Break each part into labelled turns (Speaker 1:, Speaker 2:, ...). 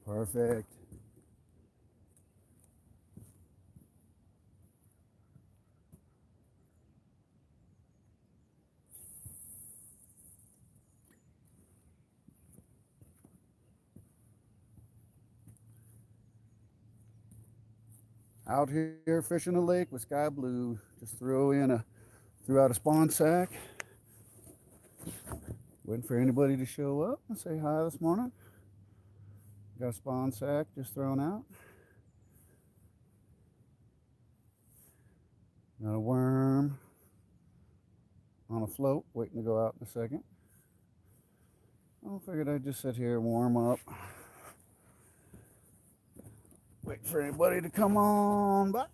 Speaker 1: Perfect. Out here fishing a lake with sky blue. Just threw out a spawn sack. Waiting for anybody to show up and say hi this morning. Got a spawn sack just thrown out. Got a worm on a float waiting to go out in a second. I figured I'd just sit here and warm up. Wait for anybody to come on by.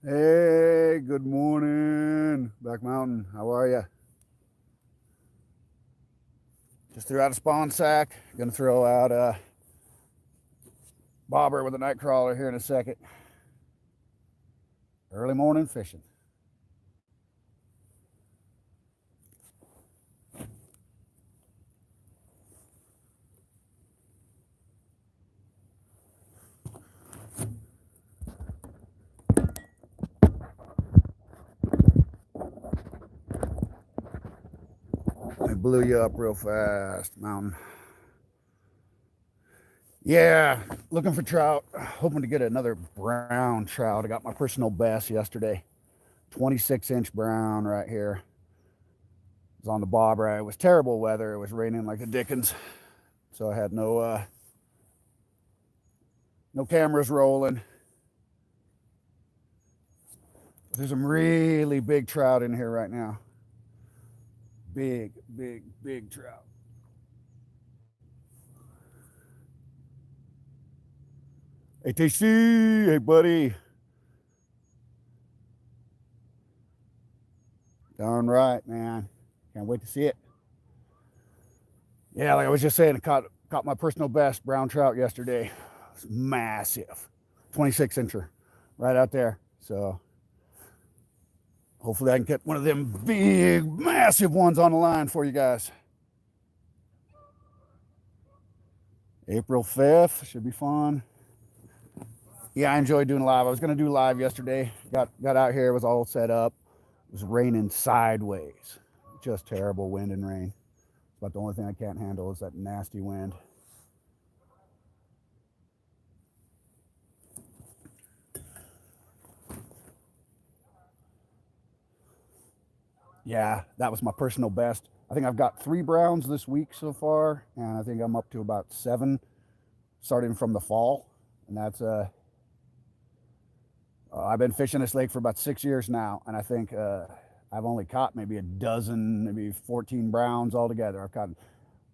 Speaker 1: Hey, good morning, Back Mountain. How are you? Just threw out a spawn sack. Gonna throw out a bobber with a night crawler here in a second. Early morning fishing. I blew you up real fast, Mountain. Yeah, looking for trout. Hoping to get another brown trout. I got my personal best yesterday. 26-inch brown right here. It was on the bobber. It was terrible weather. It was raining like the dickens. So I had no cameras rolling. There's some really big trout in here right now. Big, big, big trout. ATC, hey buddy. Darn right, man. Can't wait to see it. Yeah, like I was just saying, I caught my personal best brown trout yesterday. It's massive. 26-incher right out there. So hopefully I can get one of them big, massive ones on the line for you guys. April 5th should be fun. Yeah, I enjoyed doing live. I was going to do live yesterday. Got out here. It was all set up. It was raining sideways. Just terrible wind and rain. But the only thing I can't handle is that nasty wind. Yeah, that was my personal best. I think I've got 3 browns this week so far, and I think I'm up to about 7 starting from the fall. And that's I've been fishing this lake for about 6 years now, and I think I've only caught maybe a dozen, maybe 14 browns altogether. I've caught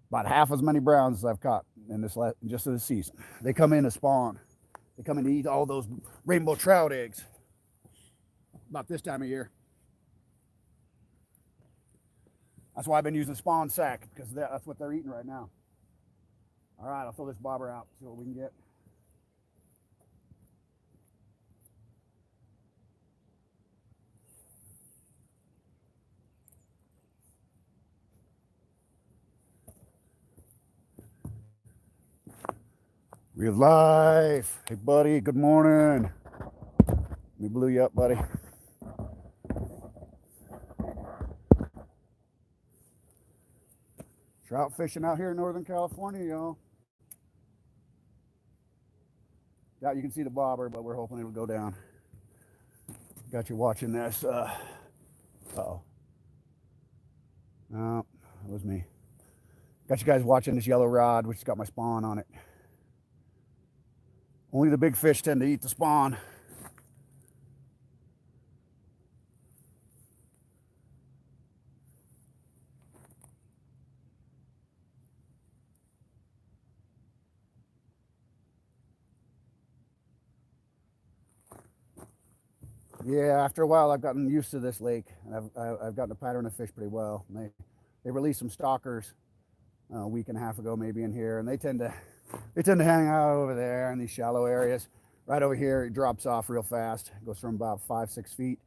Speaker 1: about half as many browns as I've caught in just this season. They come in to spawn. They come in to eat all those rainbow trout eggs about this time of year. That's why I've been using spawn sack, because that's what they're eating right now. All right, I'll throw this bobber out, see what we can get. Real life. Hey, buddy, good morning. We blew you up, buddy. Trout fishing out here in Northern California, y'all. Yeah, you can see the bobber, but we're hoping it'll go down. Got you watching this. Uh-oh. No, that was me. Got you guys watching this yellow rod, which has got my spawn on it. Only the big fish tend to eat the spawn. Yeah, after a while, I've gotten used to this lake, and I've gotten a pattern of fish pretty well. And they released some stalkers a week and a half ago, maybe in here, and they tend to hang out over there in these shallow areas. Right over here, it drops off real fast. It goes from about 5, 6 feet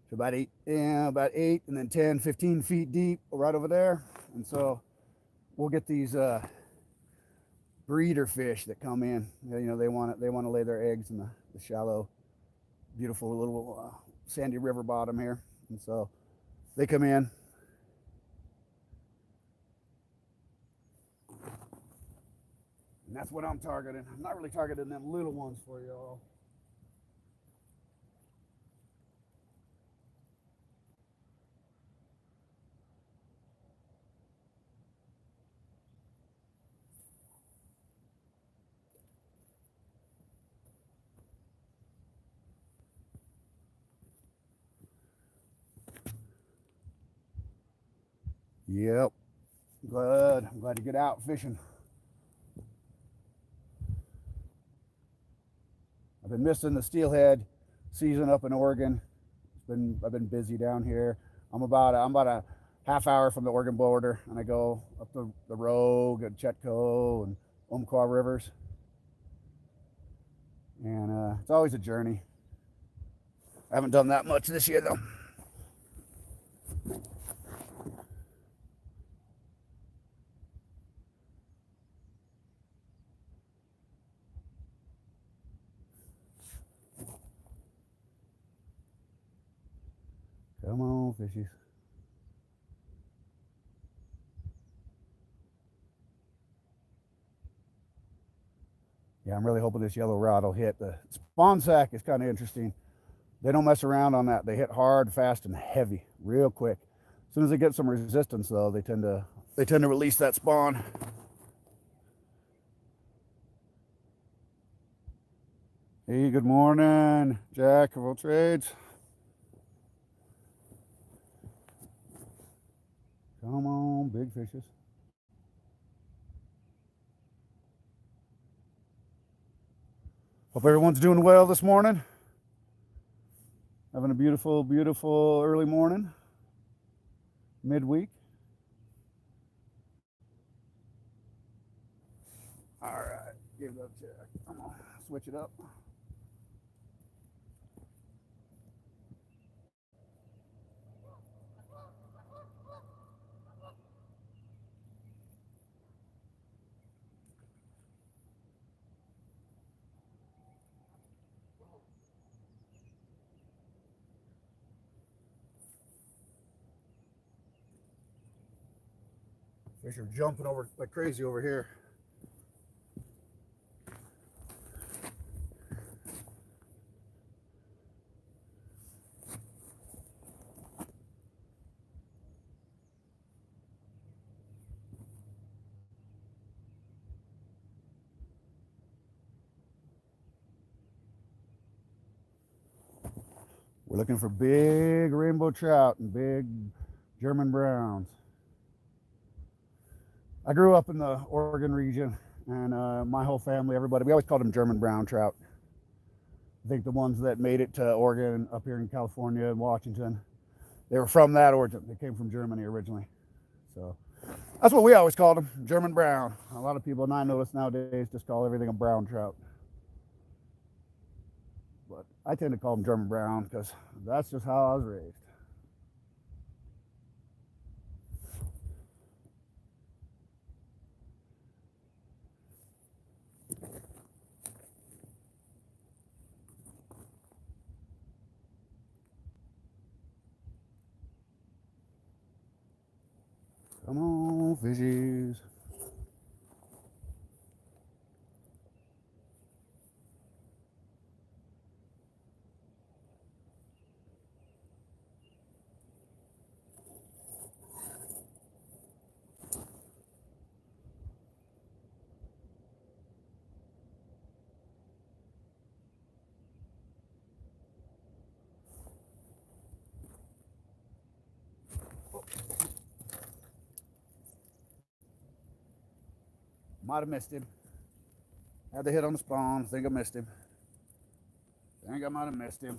Speaker 1: to about eight, yeah, about 8, and then 10, 15 feet deep right over there. And so we'll get these breeder fish that come in. You know, they want to lay their eggs in the shallow, beautiful little sandy river bottom here. And so they come in. And that's what I'm targeting. I'm not really targeting them little ones for y'all. Yep. Good. I'm glad to get out fishing. I've been missing the steelhead season up in Oregon. I've been busy down here. I'm about a half hour from the Oregon border, and I go up the Rogue and Chetco and Umpqua rivers, and it's always a journey. I haven't done that much this year though. Come on, fishies. Yeah, I'm really hoping this yellow rod will hit. The spawn sack is kind of interesting. They don't mess around on that. They hit hard, fast, and heavy, real quick. As soon as they get some resistance, though, they tend to release that spawn. Hey, good morning, Jack of all trades. Come on, big fishes. Hope everyone's doing well this morning. Having a beautiful, beautiful early morning, midweek. All right, give it up, Jack. I'm gonna switch it up. Fish are jumping over like crazy over here. We're looking for big rainbow trout and big German browns. I grew up in the Oregon region, and my whole family, everybody, we always called them German brown trout. I think the ones that made it to Oregon, up here in California and Washington, they were from that origin. They came from Germany originally. So that's what we always called them, German brown. A lot of people, and I notice nowadays, just call everything a brown trout. But I tend to call them German brown because that's just how I was raised. Come on, fishies. Might have missed him. Had the hit on the spawn. Think I missed him. Think I might have missed him.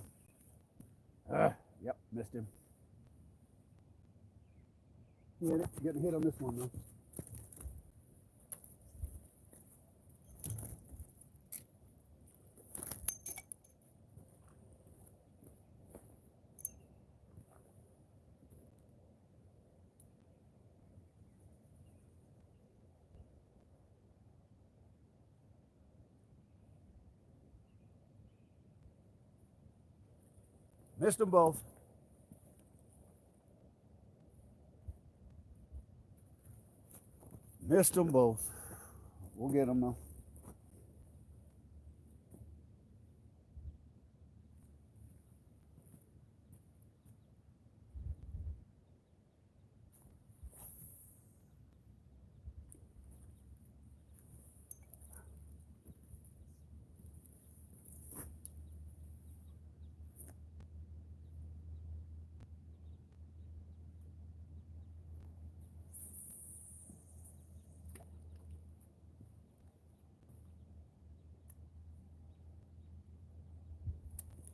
Speaker 1: Yep, missed him. Getting hit on this one though. Missed them both. Missed them both. We'll get them though.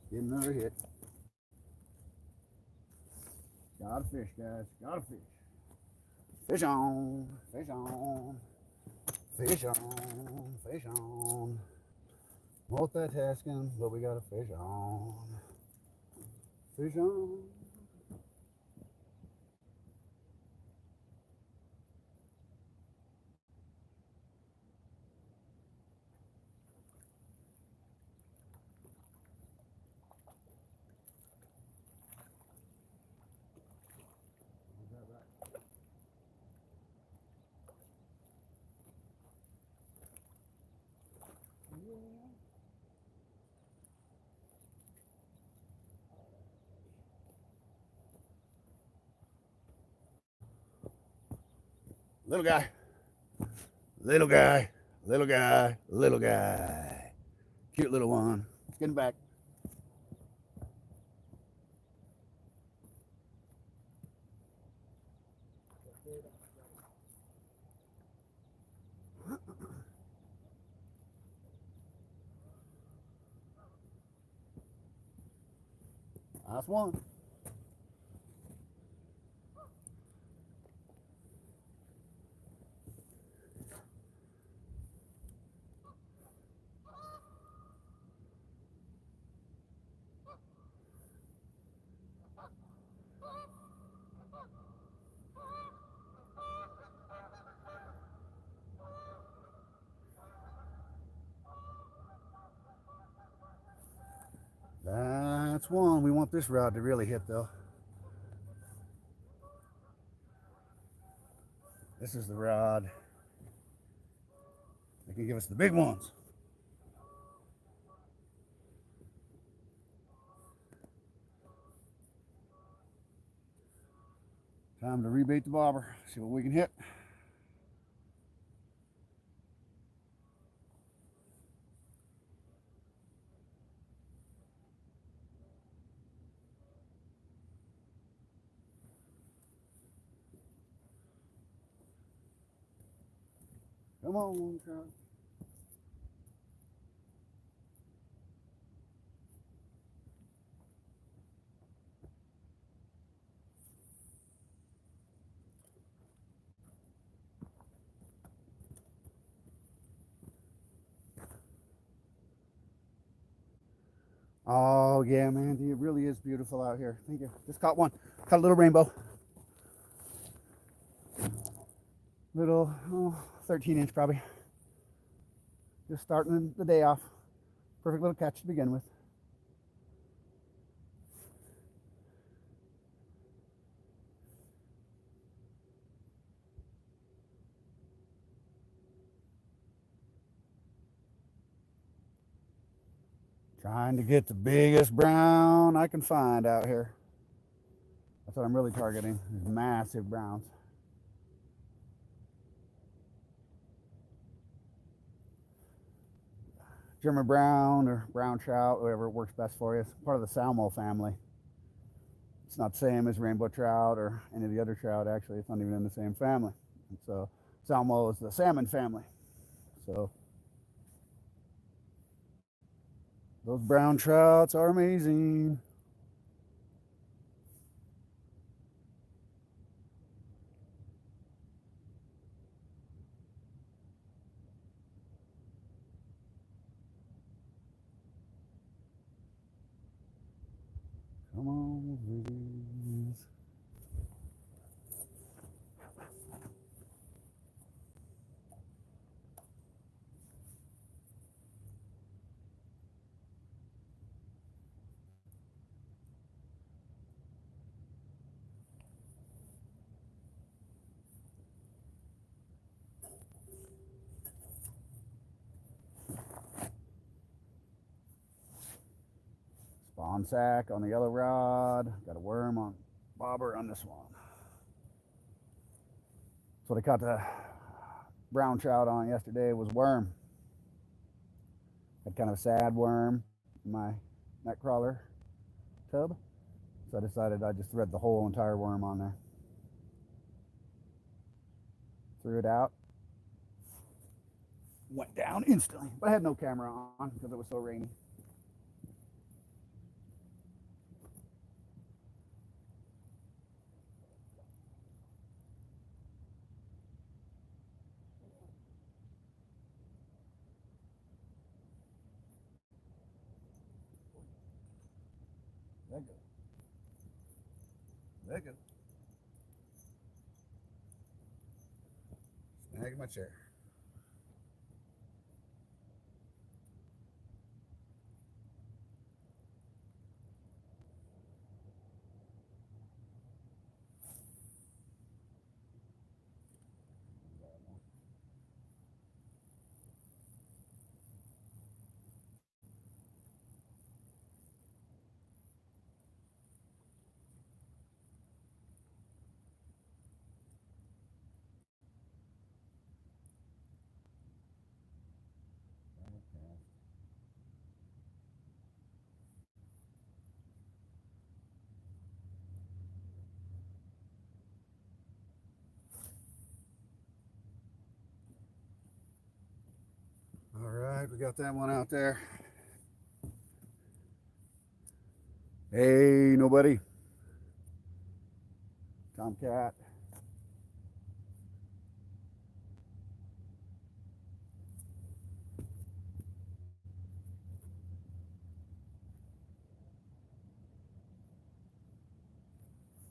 Speaker 1: Get another hit. Got a fish, guys. Got a fish. Fish on. Fish on. Fish on. Fish on. Multitasking, but we got a fish on. Fish on. Little guy. Little guy. Little guy. Little guy. Cute little one. Getting back. Last one. That's one. We want this rod to really hit though. This is the rod that can give us the big ones. Time to rebait the bobber. See what we can hit. Come on, trout. Oh yeah, Mandy, it really is beautiful out here. Thank you. Just caught one. Caught a little rainbow. Little 13-inch probably. Just starting the day off. Perfect little catch to begin with. Trying to get the biggest brown I can find out here. That's what I'm really targeting. These massive browns. German brown or brown trout, whatever works best for you. It's part of the salmo family. It's not the same as rainbow trout or any of the other trout, actually. It's not even in the same family. And so salmo is the salmon family. So those brown trouts are amazing. Come on, please. on sack on the yellow rod. Got a worm on bobber on this one. That's what I caught the brown trout on yesterday was worm. Had kind of a sad worm in my net crawler tub. So I decided I'd just thread the whole entire worm on there. Threw it out. Went down instantly. But I had no camera on because it was so rainy. There you go. There you go. Snag my chair. All right, we got that one out there. Hey, nobody. Tomcat.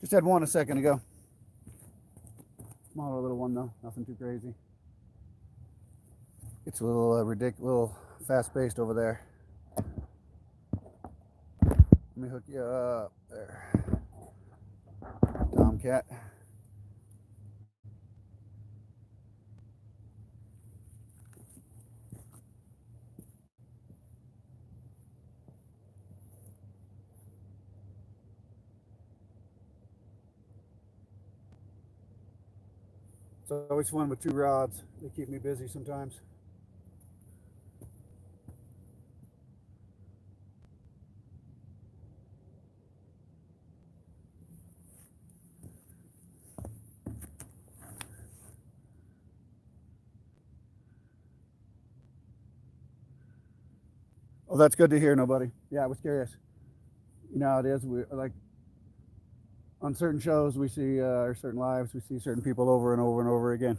Speaker 1: Just had one a second ago. Smaller little one though, nothing too crazy. It's a little ridiculous, little fast-paced over there. Let me hook you up there, Tomcat. It's always fun with two rods. They keep me busy sometimes. Oh, that's good to hear, nobody. Yeah, I was curious. You know how it is. We like on certain shows we see or certain lives we see certain people over and over and over again.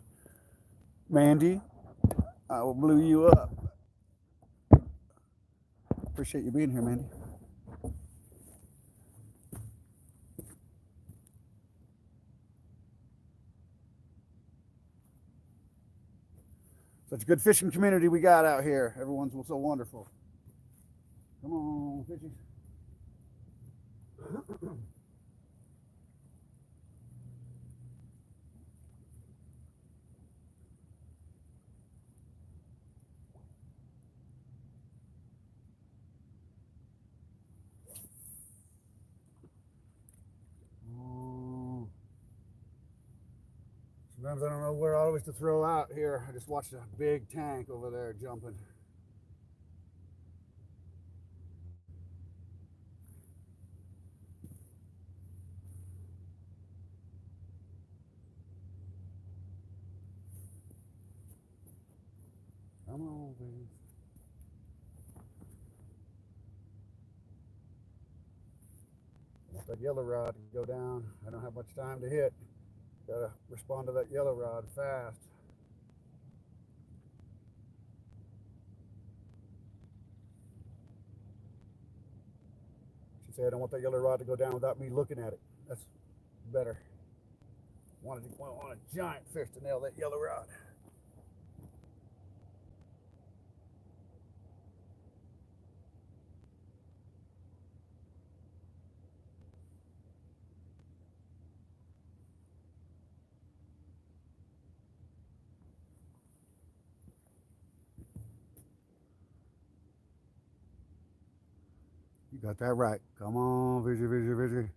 Speaker 1: Mandy, I will blew you up. Appreciate you being here, Mandy. Such a good fishing community we got out here. Everyone's so wonderful. Come on, fishies. Sometimes I don't know where always to throw out here. I just watched a big tank over there jumping. Come on, baby. Want that yellow rod to go down. I don't have much time to hit. Gotta respond to that yellow rod fast. She said, I don't want that yellow rod to go down without me looking at it. That's better. Want a giant fish to nail that yellow rod. You got that right. Come on, fishy, fishy, fishy.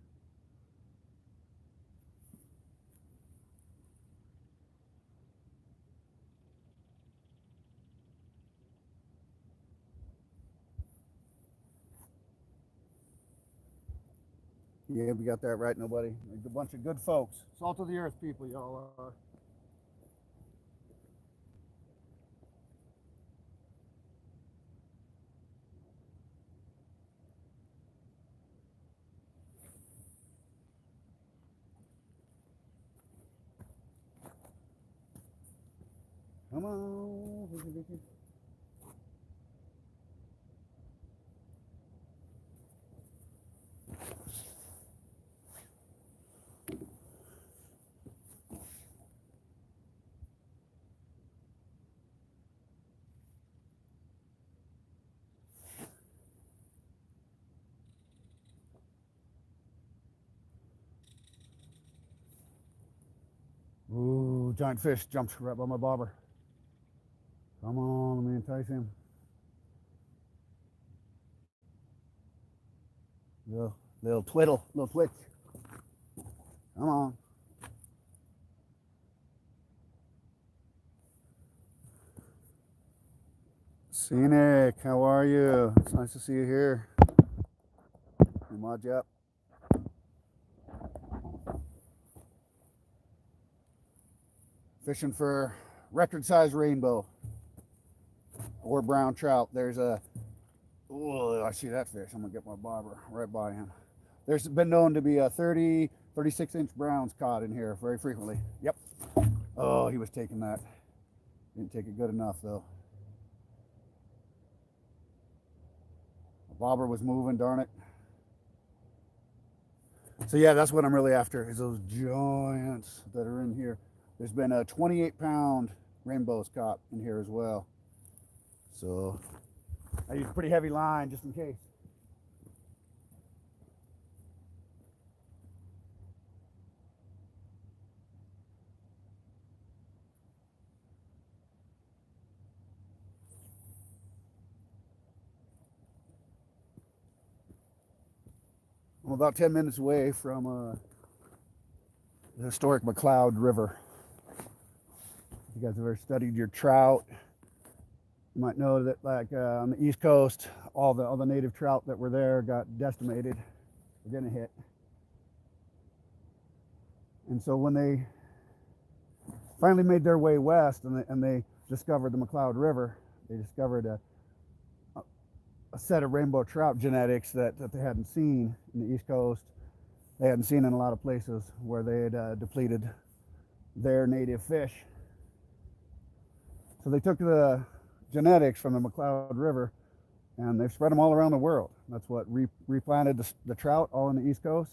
Speaker 1: Yeah, we got that right, nobody. A bunch of good folks. Salt of the earth people, y'all are. Come on, fishy, fishy. Ooh, giant fish jumped right by my bobber. Come on, let me entice him. Little twiddle, little twitch. Come on. Scenic, how are you? It's nice to see you here. Mod you up. Fishing for record size rainbow or brown trout. There's a, oh, I see that fish. I'm gonna get my bobber right by him. There's been known to be a 30, 36-inch browns caught in here very frequently. Yep. Oh, he was taking that. Didn't take it good enough though. The bobber was moving, darn it. So yeah, that's what I'm really after, is those giants that are in here. There's been a 28-pound rainbows caught in here as well. So I use a pretty heavy line just in case. I'm about 10 minutes away from the historic McCloud River. If you guys have ever studied your trout, you might know that, like on the East Coast, all the native trout that were there got decimated. They didn't hit. And so when they finally made their way west and they discovered the McCloud River, they discovered a set of rainbow trout genetics that they hadn't seen in the East Coast. They hadn't seen in a lot of places where they had depleted their native fish. So they took the genetics from the McCloud River and they've spread them all around the world. That's what replanted the trout all on the East Coast.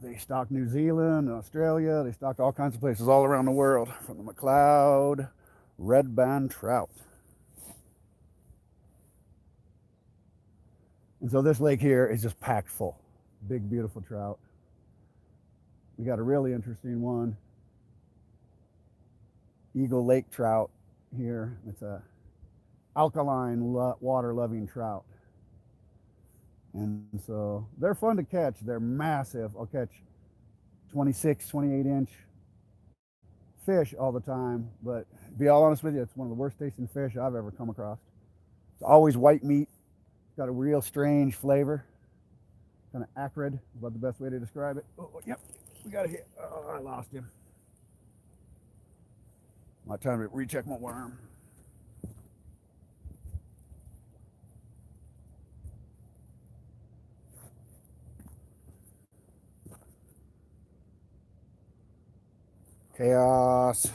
Speaker 1: They stocked New Zealand, Australia, they stocked all kinds of places all around the world from the McCloud red band trout. And so this lake here is just packed full. Big, beautiful trout. We got a really interesting one. Eagle Lake trout here. It's a alkaline water loving trout. And so they're fun to catch. They're massive. I'll catch 26, 28-inch fish all the time. But to be all honest with you, it's one of the worst tasting fish I've ever come across. It's always white meat. It's got a real strange flavor. Kind of acrid is about the best way to describe it. Oh, yep, we got a hit. Oh, I lost him. My time to recheck my worm. Chaos.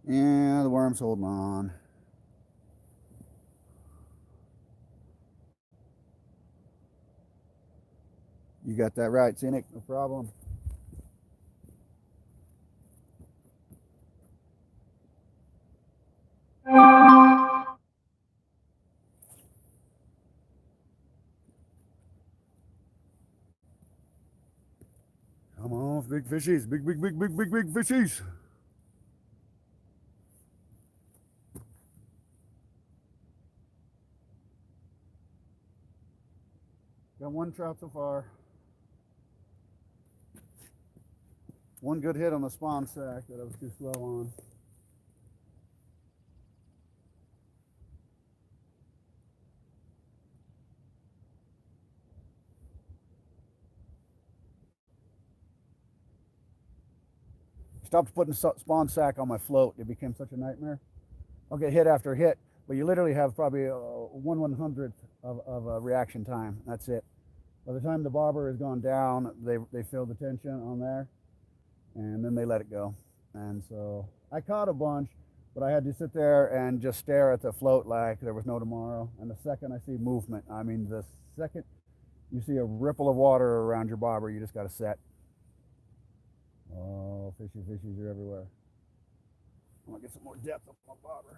Speaker 1: Yeah, the worm's holding on. You got that right, Scenic. No problem. Come on, big fishies. Big, big, big, big, big, big fishies. Got one trout so far. One good hit on the spawn sack that I was too slow on. Stopped putting spawn sack on my float. It became such a nightmare. I'll get hit after hit, but you literally have probably a 1/100th of a reaction time. That's it. By the time the bobber has gone down, they feel the tension on there, and then they let it go. And so I caught a bunch, but I had to sit there and just stare at the float like there was no tomorrow. And the second I see movement, I mean, the second you see a ripple of water around your bobber, you just got to set. Oh, fishies are everywhere. I'm gonna get some more depth on my bobber.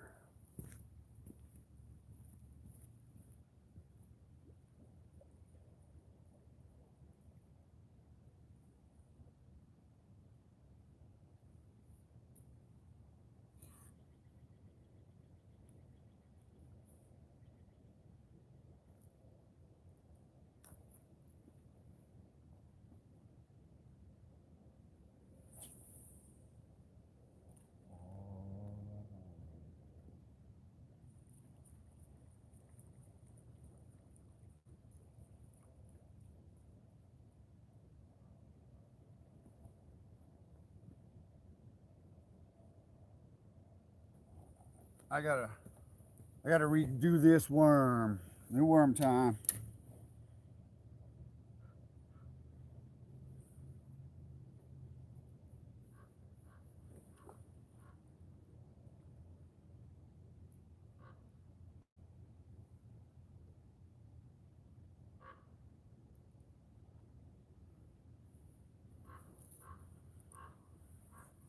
Speaker 1: I gotta redo this worm. New worm time.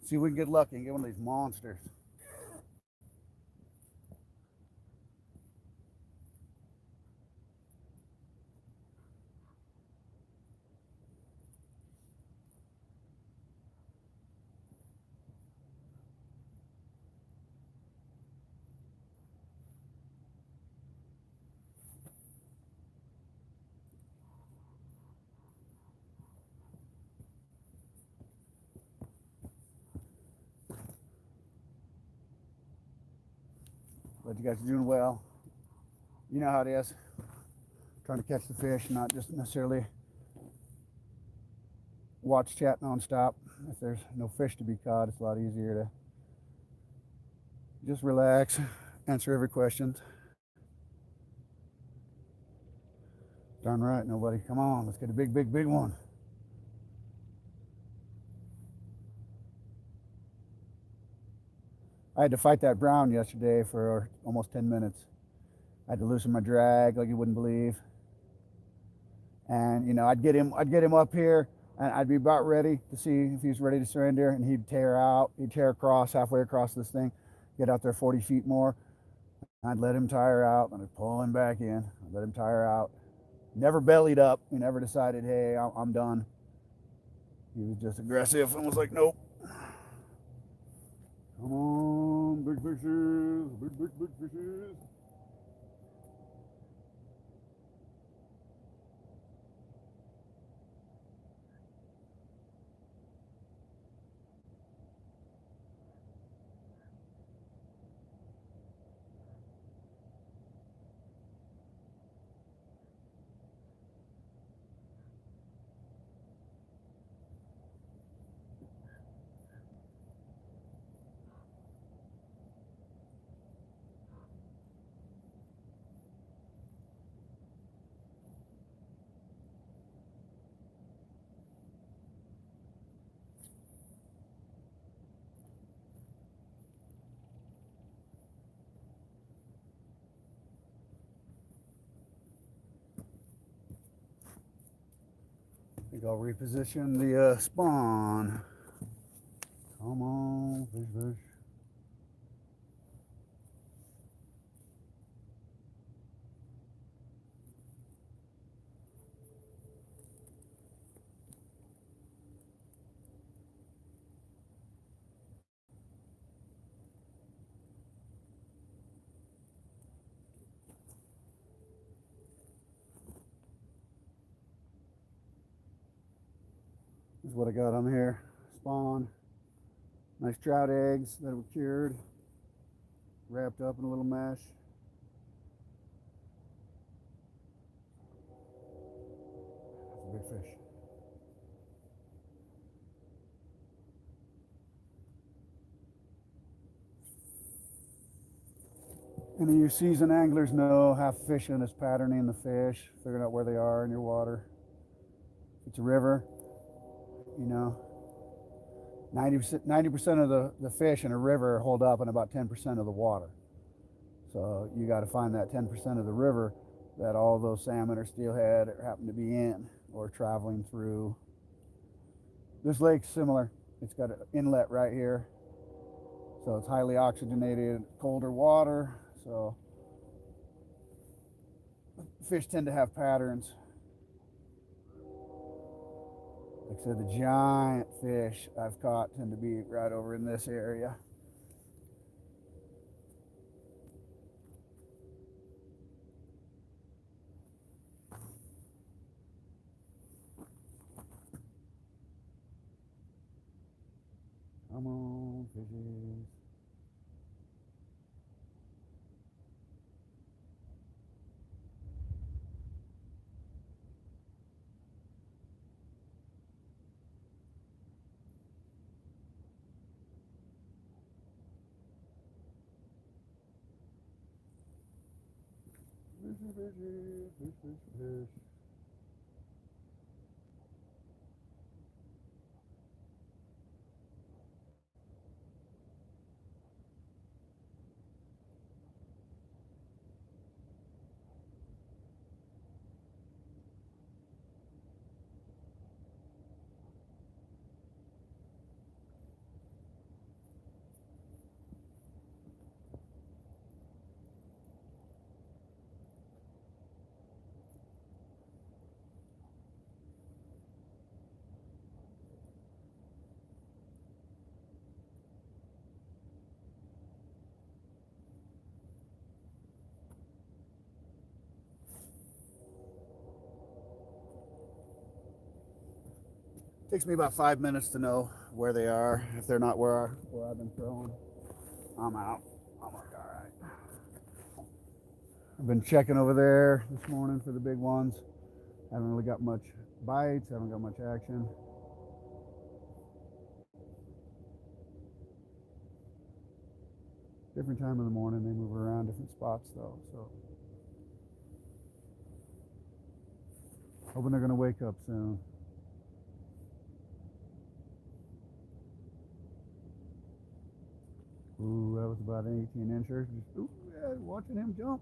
Speaker 1: See if we can get lucky and get one of these monsters. But you guys are doing well. You know how it is. Trying to catch the fish, not just necessarily watch chat nonstop. If there's no fish to be caught, it's a lot easier to just relax, answer every question. Darn right, nobody. Come on, let's get a big one. I had to fight that brown yesterday for almost 10 minutes. I had to loosen my drag like you wouldn't believe. And I'd get him up here, and I'd be about ready to see if he's ready to surrender, and he'd tear out. He'd tear across halfway across this thing, get out there 40 feet more. I'd let him tire out, and I'd pull him back in. I'd let him tire out. Never bellied up. He never decided, hey, I'm done. He was just aggressive and was like, nope. Come on, big fishes, big fishes. I think I'll reposition the spawn. Come on, fish. is what I got on here. Spawn. Nice trout eggs that were cured, wrapped up in a little mesh. That's a big fish. Any of you seasoned anglers know how fishing is patterning the fish, figuring out where they are in your water. If it's a river, you know, 90% of the fish in a river hold up in about 10% of the water. So you got to find that 10% of the river that all those salmon or steelhead happen to be in or traveling through. This lake's similar. It's got an inlet right here. So it's highly oxygenated, colder water. So fish tend to have patterns. Like I said, the giant fish I've caught tend to be right over in this area. Come on, fishes. Fish. Takes me about 5 minutes to know where they are. If they're not where I've been throwing, I'm out. I'm like, all right. I've been checking over there this morning for the big ones. Haven't really got much bites. Haven't got much action. Different time of the morning. They move around different spots though. So hoping they're gonna wake up soon. Ooh, that was about an 18-incher. Ooh, yeah, watching him jump.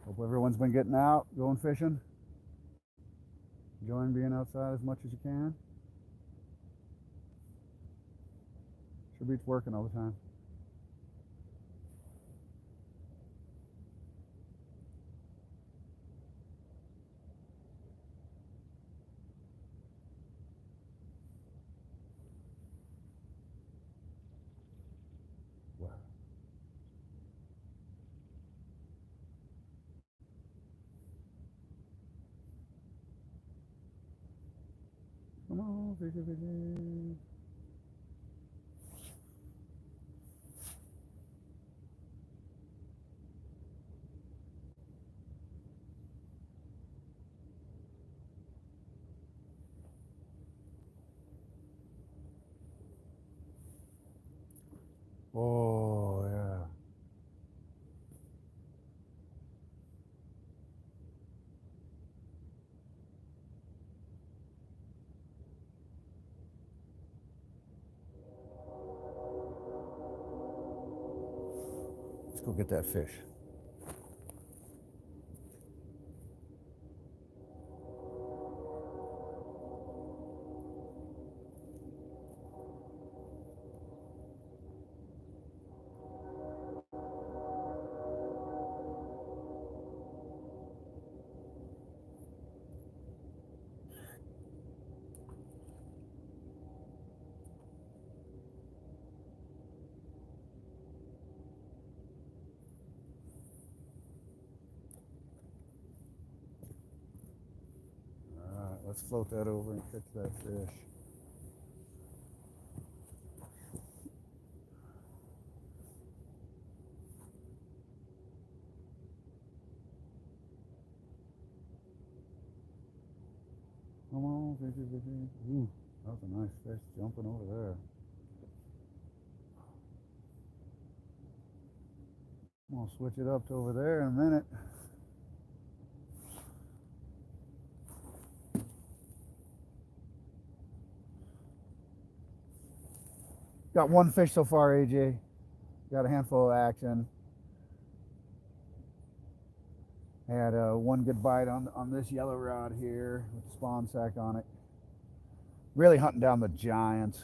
Speaker 1: Hope everyone's been getting out, going fishing, enjoying being outside as much as you can. Sure beats working all the time. Wow. Come on, fishy, fishy. Oh, yeah. Let's go get that fish. Let's float that over and catch that fish. Come on, fishy, fishy. Ooh, that was a nice fish jumping over there. I'm gonna switch it up to over there in a minute. Got one fish so far, AJ. Got a handful of action. Had one good bite on this yellow rod here with the spawn sack on it. Really hunting down the giants.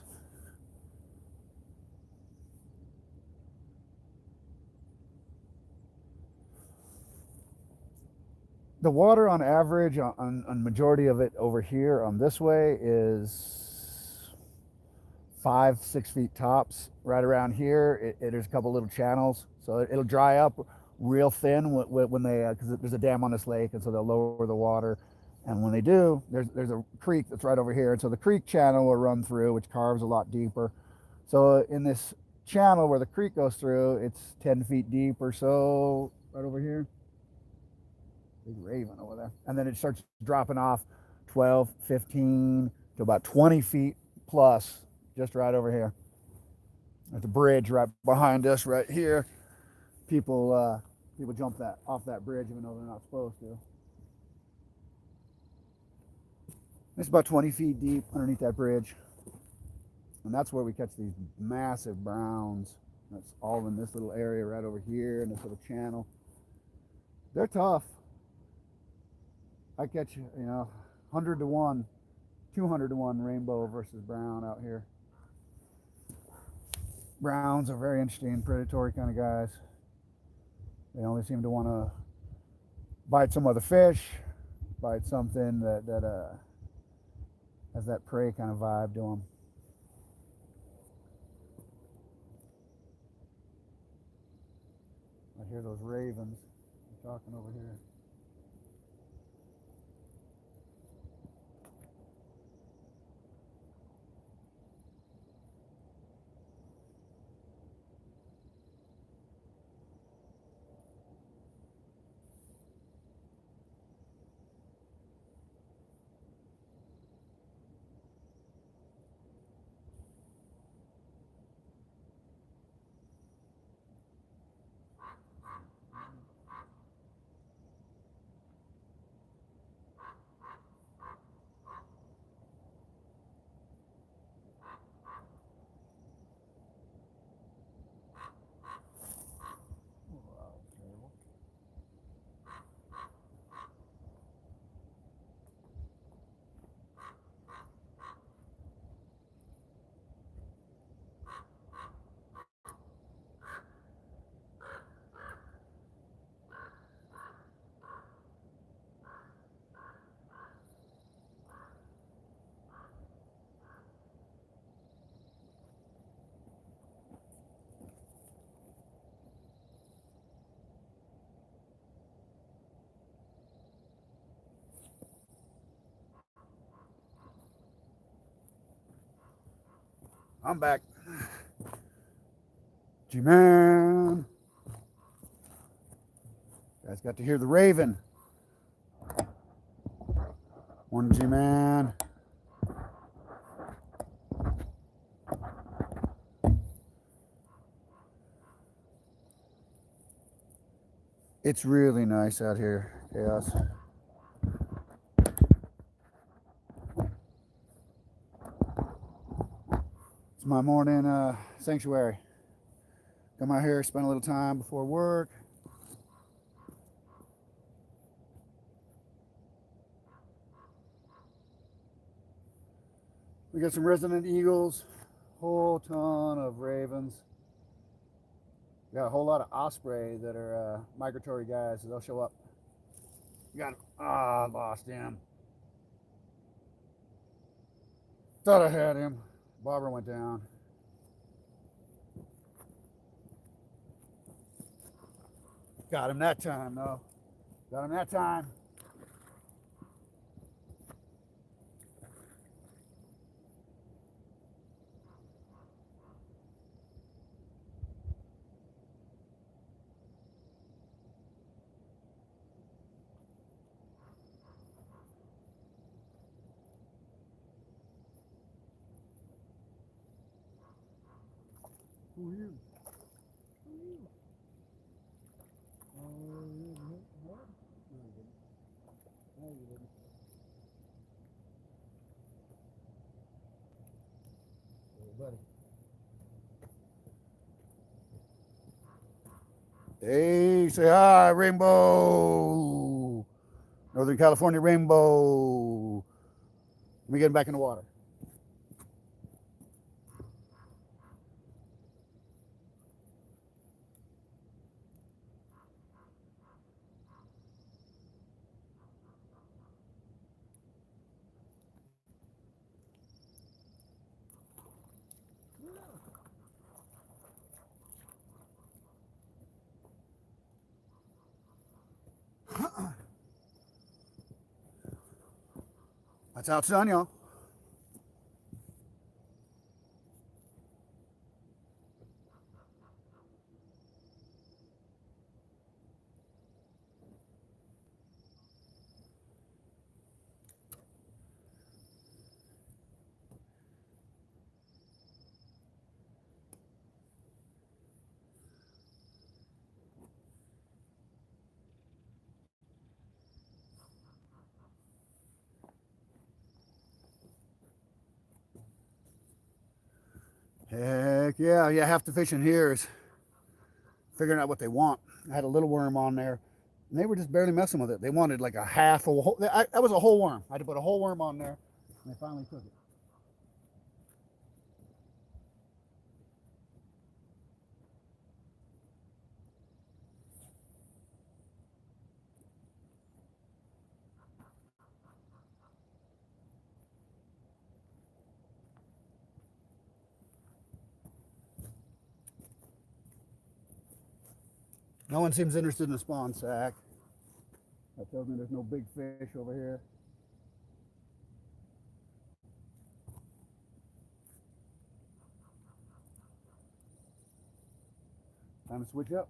Speaker 1: The water on average on majority of it over here on this way is 5-6 feet tops. Right around here, there's a couple little channels, so it'll dry up real thin when they because there's a dam on this lake, and so they'll lower the water. And when they do, there's a creek that's right over here, and so the creek channel will run through, which carves a lot deeper. So in this channel where the creek goes through, it's 10 feet deep or so, right over here. Big raven over there. And then it starts dropping off 12, 15 to about 20 feet plus, just right over here. There's a bridge right behind us right here. People jump off that bridge even though they're not supposed to. It's about 20 feet deep underneath that bridge. And that's where we catch these massive browns. That's all in this little area right over here in this little channel. They're tough. I catch, 100 to 1, 200 to 1 rainbow versus brown out here. Browns are very interesting, predatory kind of guys. They only seem to want to bite some other fish, bite something that has that prey kind of vibe to them. I hear those ravens. They're talking over here. I'm back. G-Man. Guys got to hear the raven. One G-Man. It's really nice out here, Chaos. It's my morning sanctuary. Come out here, spend a little time before work. We got some resident eagles, whole ton of ravens. We got a whole lot of osprey that are migratory guys, so they'll show up. We got, I lost him. Thought I had him. Bobber went down. Got him that time, though. Got him that time. Who are you? Who are you? What? No, you didn't. No, you didn't. Hey, buddy. Hey, say hi, Rainbow. Northern California Rainbow. Let me get him back in the water. That's how it's done, y'all. Heck yeah, yeah. Half the fishing here is figuring out what they want. I had a little worm on there, and they were just barely messing with it. They wanted like a half a whole. That was a whole worm. I had to put a whole worm on there, and they finally took it. No one seems interested in the spawn sack. That tells me there's no big fish over here. Time to switch up.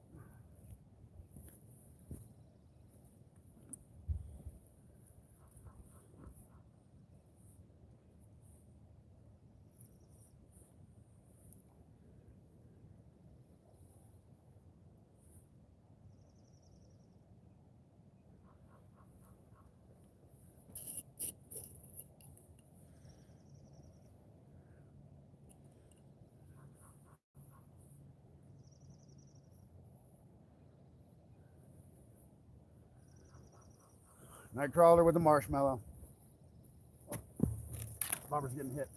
Speaker 1: Nightcrawler with a marshmallow. Bobber's getting hit.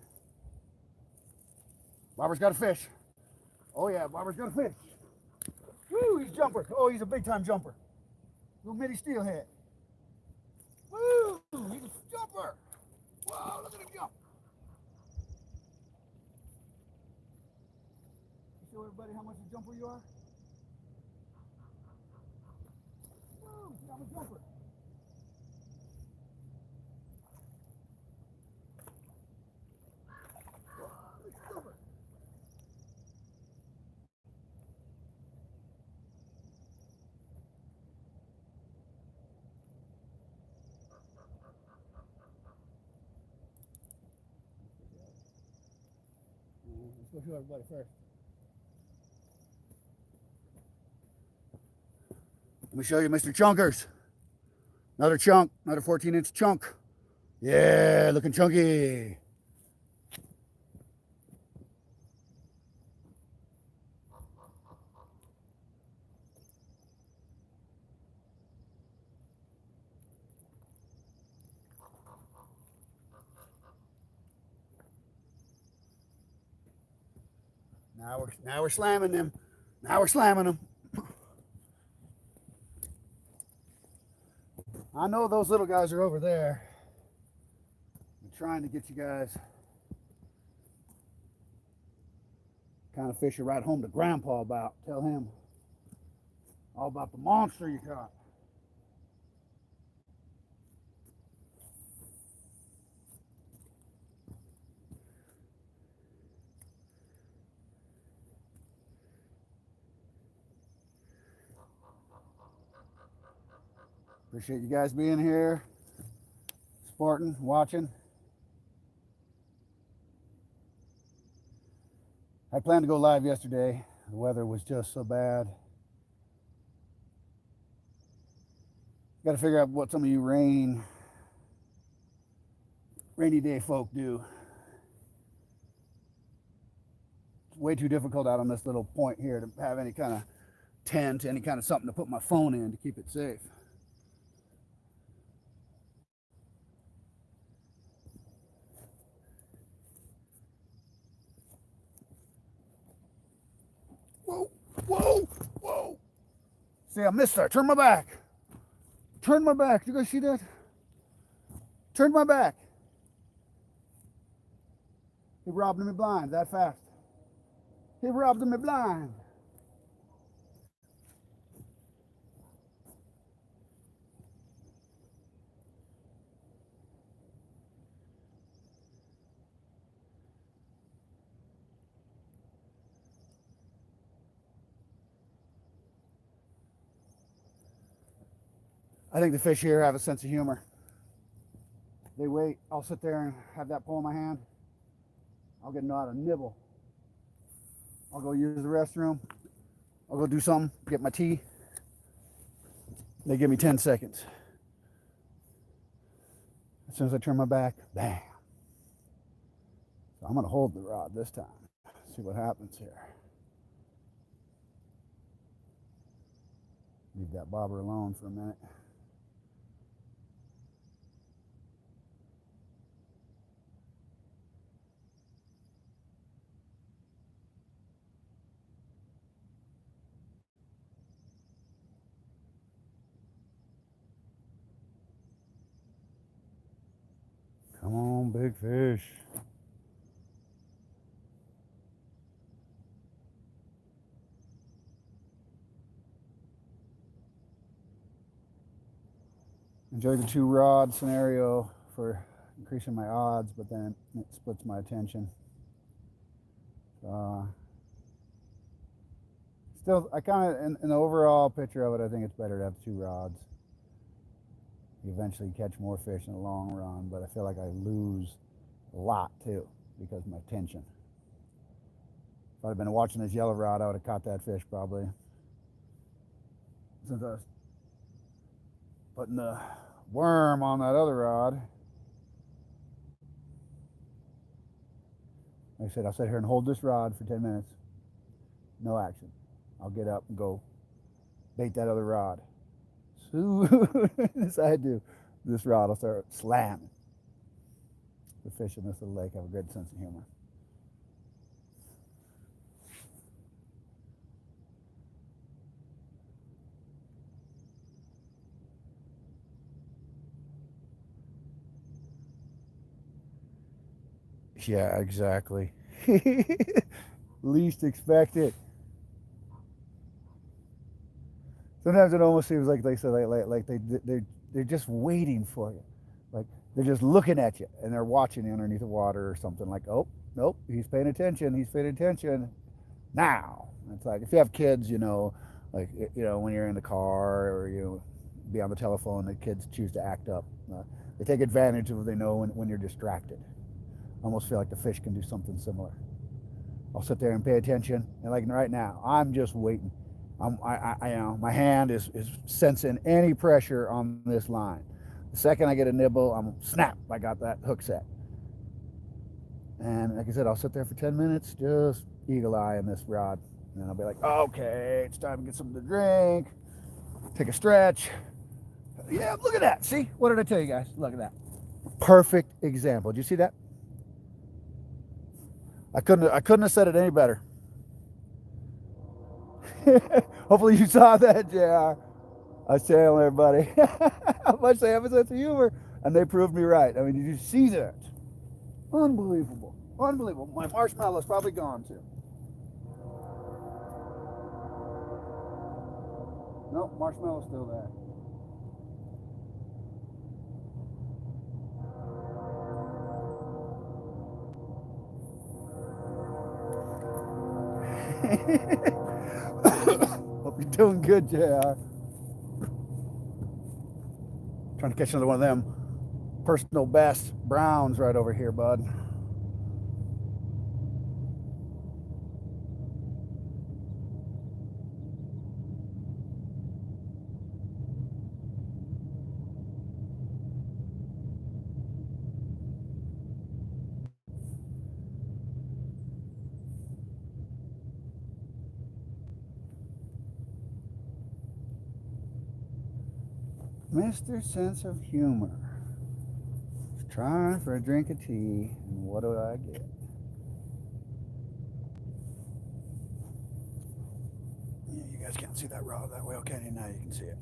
Speaker 1: Bobber's got a fish. Oh yeah, Bobber's got a fish. Woo, he's a jumper. Oh, he's a big time jumper. Little mini steelhead. Woo, he's a jumper. Wow, look at him jump. You show everybody how much a jumper you are? Woo, I'm a jumper. Let's go show everybody first. Let me show you Mr. Chunkers. Another chunk, another 14-inch chunk. Yeah, looking chunky. Now we're slamming them. Now we're slamming them. I know those little guys are over there. I'm trying to get you guys kind of fish right home to Grandpa about. Tell him all about the monster you caught. Appreciate you guys being here, supporting, watching. I planned to go live yesterday. The weather was just so bad. Got to figure out what some of you rainy day folk do. It's way too difficult out on this little point here to have any kind of tent, any kind of something to put my phone in to keep it safe. Whoa, whoa, whoa. See, I missed that. Turn my back. Turn my back. You guys see that? Turn my back. He robbed me blind that fast. He robbed me blind. I think the fish here have a sense of humor. They wait. I'll sit there and have that pole in my hand. I'll get out a nibble. I'll go use the restroom. I'll go do something, get my tea. They give me 10 seconds. As soon as I turn my back, bam. So I'm going to hold the rod this time. See what happens here. Leave that bobber alone for a minute. Come on, big fish. Enjoy the 2 rod scenario for increasing my odds, but then it splits my attention. Still, I kind of, in the overall picture of it, I think it's better to have 2 rods. You eventually catch more fish in the long run, but I feel like I lose a lot too because of my tension. If I'd have been watching this yellow rod, I would have caught that fish probably. Since I was putting the worm on that other rod, like I said, I'll sit here and hold this rod for 10 minutes. No action. I'll get up and go bait that other rod. As soon as I do, this rod will start slamming. The fish in this little lake have a good sense of humor. Yeah, exactly. Least expected. Sometimes it almost seems like they say like they're just waiting for you, like they're just looking at you and they're watching you underneath the water or something. Like, oh nope, he's paying attention. He's paying attention now. It's like if you have kids, like when you're in the car or you be on the telephone, the kids choose to act up. They take advantage of what they know when you're distracted. I almost feel like the fish can do something similar. I'll sit there and pay attention, and like right now, I'm just waiting. My hand is sensing any pressure on this line. The second I get a nibble, snap. I got that hook set. And like I said, I'll sit there for 10 minutes, just eagle eye on this rod, and then I'll be like, okay, it's time to get something to drink, take a stretch. Yeah, look at that. See, what did I tell you guys? Look at that. Perfect example. Did you see that? I couldn't have said it any better. Hopefully you saw that, JR. I was telling everybody how much they have a sense of humor, and they proved me right. I mean, did you see that? Unbelievable. Unbelievable. My marshmallow's probably gone too. Nope, marshmallow's still there. Hope you're doing good, JR. Trying to catch another one of them personal best browns right over here, bud. Mr. Sense of Humor. Trying for a drink of tea, and what do I get? Yeah, you guys can't see that rod that well, can you? Now you can see it.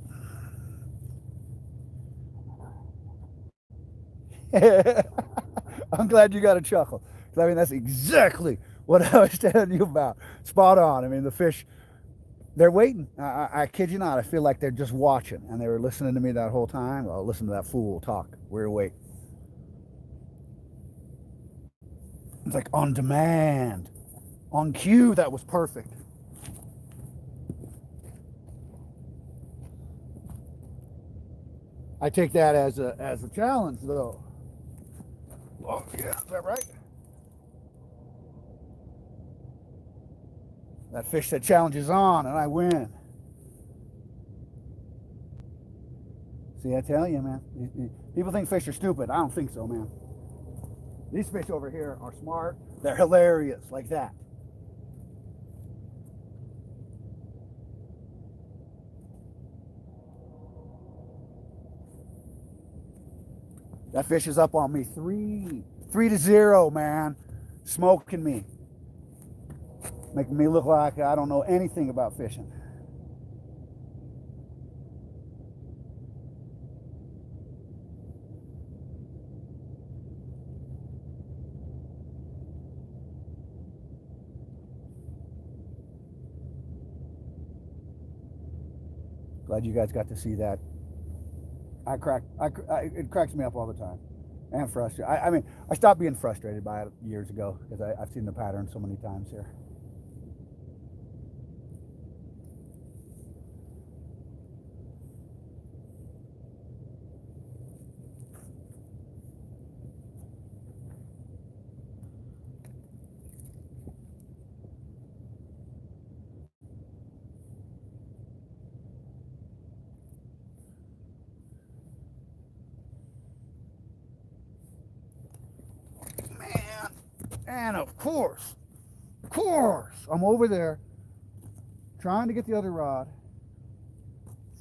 Speaker 1: I'm glad you got a chuckle. 'Cause I mean, that's exactly what I was telling you about. Spot on. I mean, the fish, they're waiting. I kid you not. I feel like they're just watching, and they were listening to me that whole time. Well, listen to that fool talk. We're waiting. It's like on demand, on cue. That was perfect. I take that as a challenge, though. Oh, yeah, is that right? That fish that challenges on, and I win. See, I tell you, man. People think fish are stupid. I don't think so, man. These fish over here are smart. They're hilarious, like that. That fish is up on me. 3-0, man. Smoking me. Making me look like I don't know anything about fishing. Glad you guys got to see that. It cracks me up all the time. And frustrated. I mean, I stopped being frustrated by it years ago because I've seen the pattern so many times here. Man, and of course, I'm over there trying to get the other rod.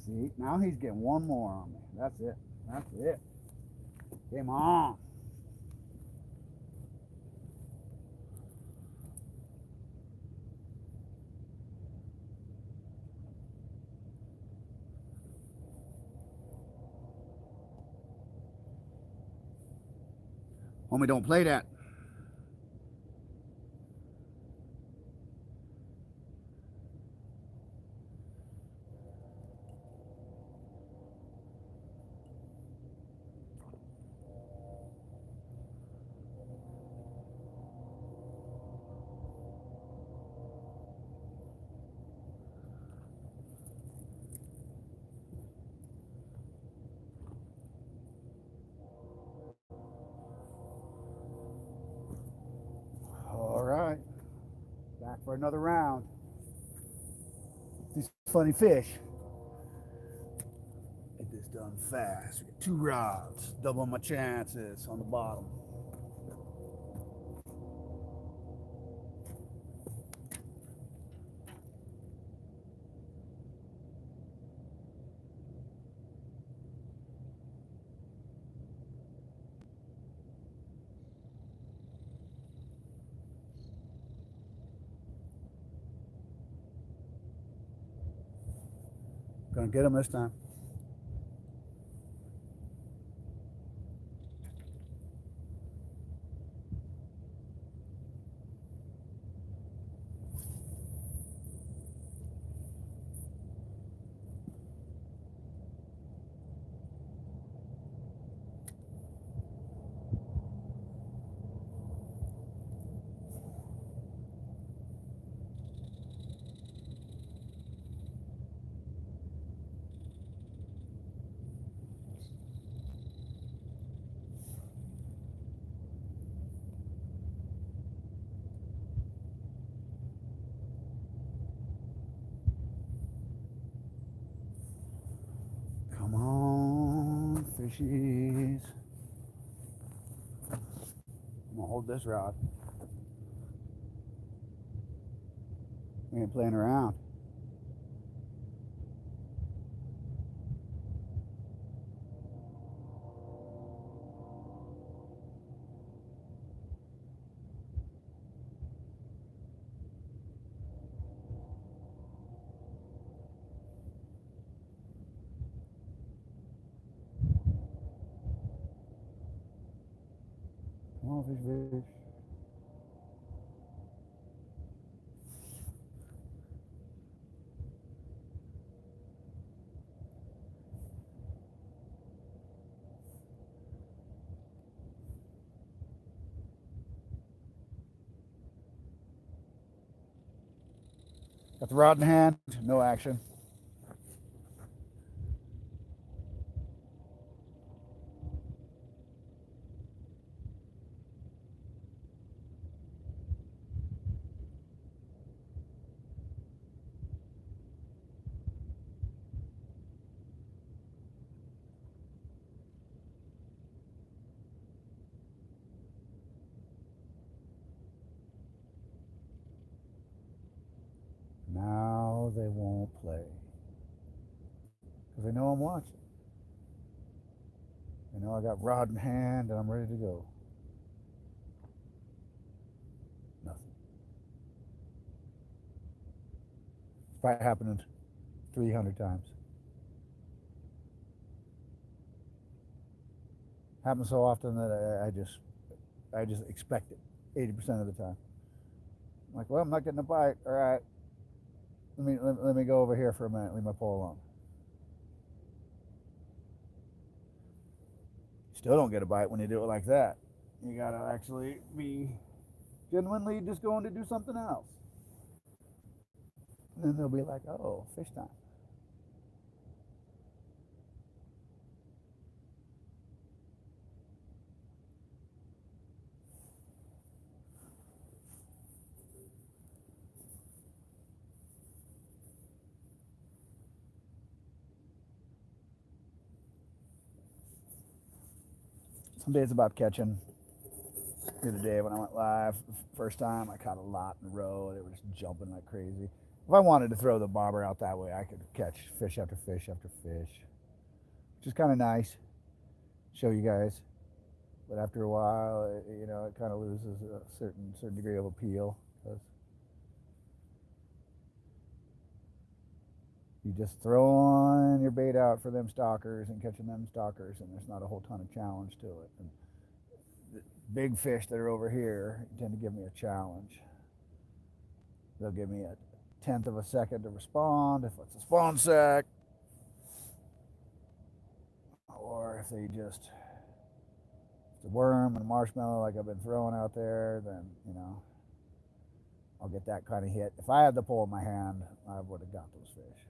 Speaker 1: See, now he's getting one more on me. That's it. That's it. Come on. Homie, don't play that. All right. Back for another round. These funny fish. Get this done fast. We got 2 rods. Double my chances on the bottom. Gonna get them this time. Come on, fishies. I'm gonna hold this rod. We ain't playing around. fish, fish. Got the rod in hand, no action. Now they won't play because they know I'm watching. They know I got rod in hand and I'm ready to go. Nothing. It's probably happened 300 times. Happens so often that I just expect it 80% of the time. I'm like, well, I'm not getting a bite. All right, let me go over here for a minute. Leave my pole alone. Still don't get a bite when you do it like that. You gotta actually be genuinely just going to do something else. And then they'll be like, oh, fish time. Some days it's about catching. The other day when I went live, first time I caught a lot in a row. They were just jumping like crazy. If I wanted to throw the bobber out that way, I could catch fish after fish after fish, which is kind of nice. Show you guys, but after a while, it kind of loses a certain degree of appeal because you just throw on your bait out for them stalkers and catching them stalkers, and there's not a whole ton of challenge to it. And the big fish that are over here tend to give me a challenge. They'll give me a tenth of a second to respond if it's a spawn sack, or if they just it's a worm and a marshmallow like I've been throwing out there, then I'll get that kind of hit. If I had the pole in my hand, I would have got those fish.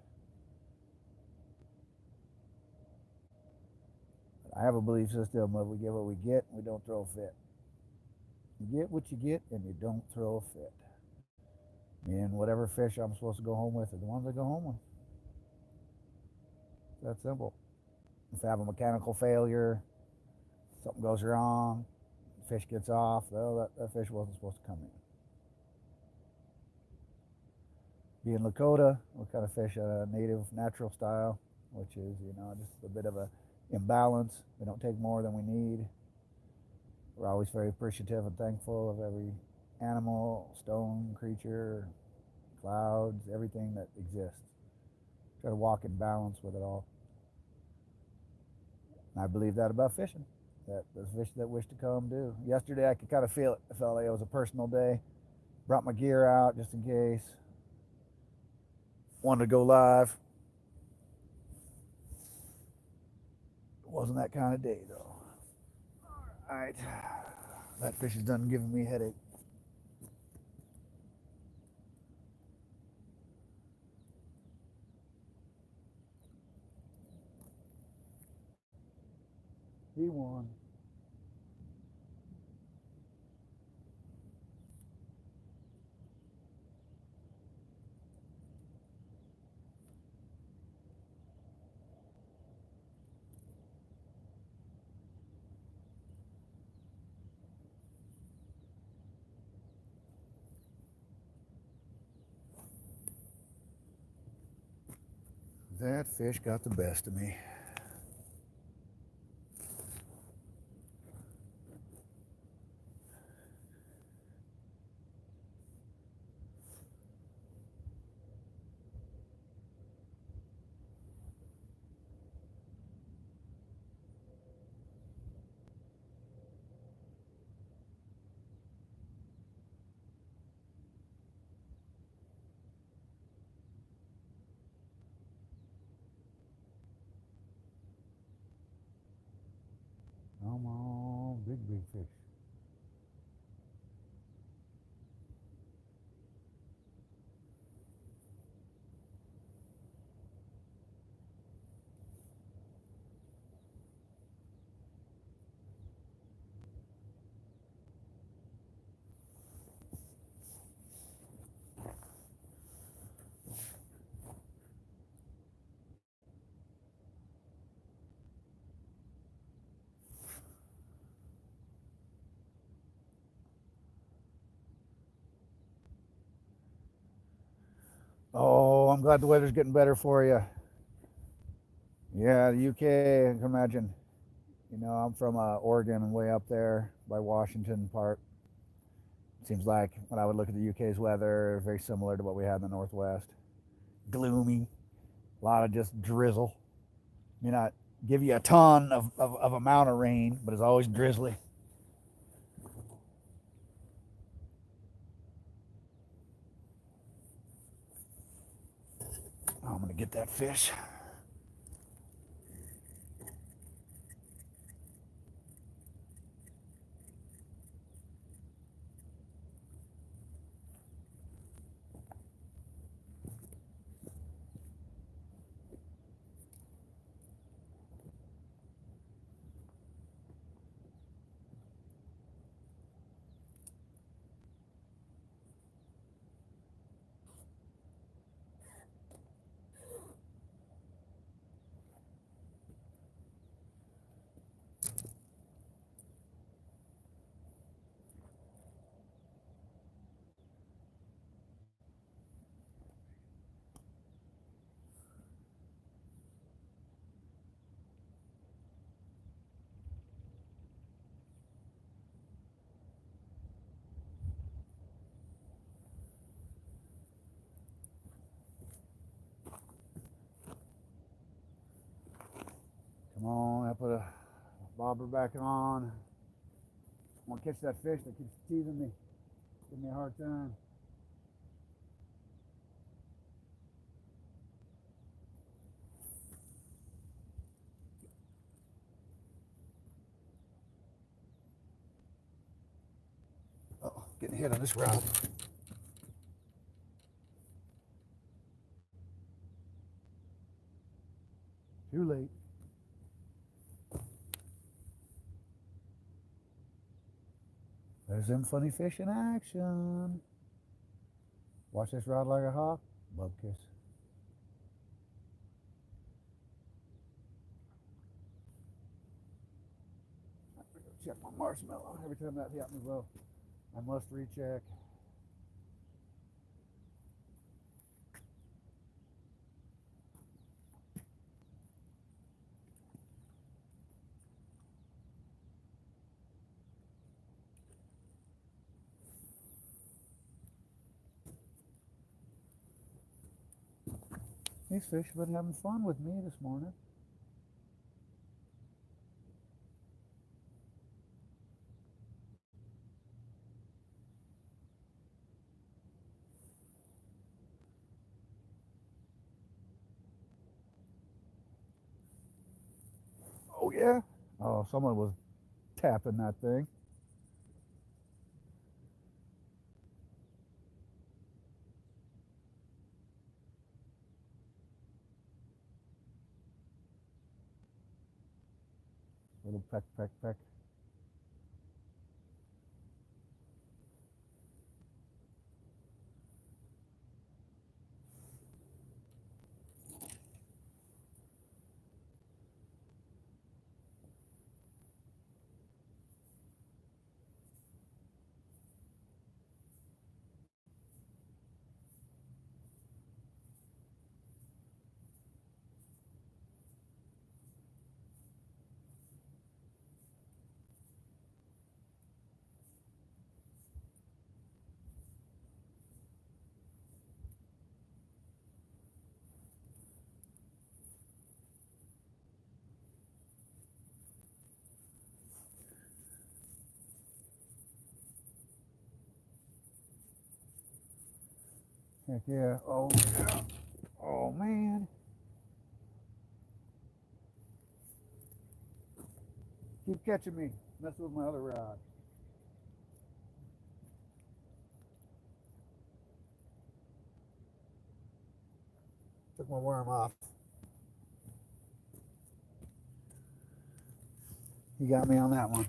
Speaker 1: But I have a belief system of we get what we get, and we don't throw a fit. You get what you get, and you don't throw a fit. And whatever fish I'm supposed to go home with are the ones I go home with. It's that simple. If I have a mechanical failure, something goes wrong, fish gets off, well, that fish wasn't supposed to come in. Being Lakota, we kind of fish a native natural style, which is, just a bit of a imbalance. We don't take more than we need. We're always very appreciative and thankful of every animal, stone, creature, clouds, everything that exists. Try to walk in balance with it all. And I believe that about fishing. That those fish that wish to come do. Yesterday I could kind of feel it. I felt like it was a personal day. Brought my gear out just in case. Wanted to go live. It wasn't that kind of day though. All right. That fish is done giving me a headache. He won. That fish got the best of me. Come on, big fish. Oh, I'm glad the weather's getting better for you. Yeah, the UK, I can imagine. You know, I'm from Oregon and way up there by Washington part. It seems like when I would look at the UK's weather, very similar to what we had in the Northwest. Gloomy, a lot of just drizzle. May not give you a ton of amount of rain, but it's always drizzly. Oh, I'm gonna get that fish. Come on, I put a bobber back on. I want to catch that fish that keeps teasing me, giving me a hard time. Oh, getting hit on this rod. Too late. There's them funny fish in action. Watch this rod like a hawk. Bug kiss. Check my marshmallow. Every time that happens, well, I must recheck. These fish have been having fun with me this morning. Oh, yeah? Oh, someone was tapping that thing. Little peck, peck, peck. Heck yeah. Oh, yeah. Oh, man. Keep catching me. Messing with my other rod. Took my worm off. He got me on that one.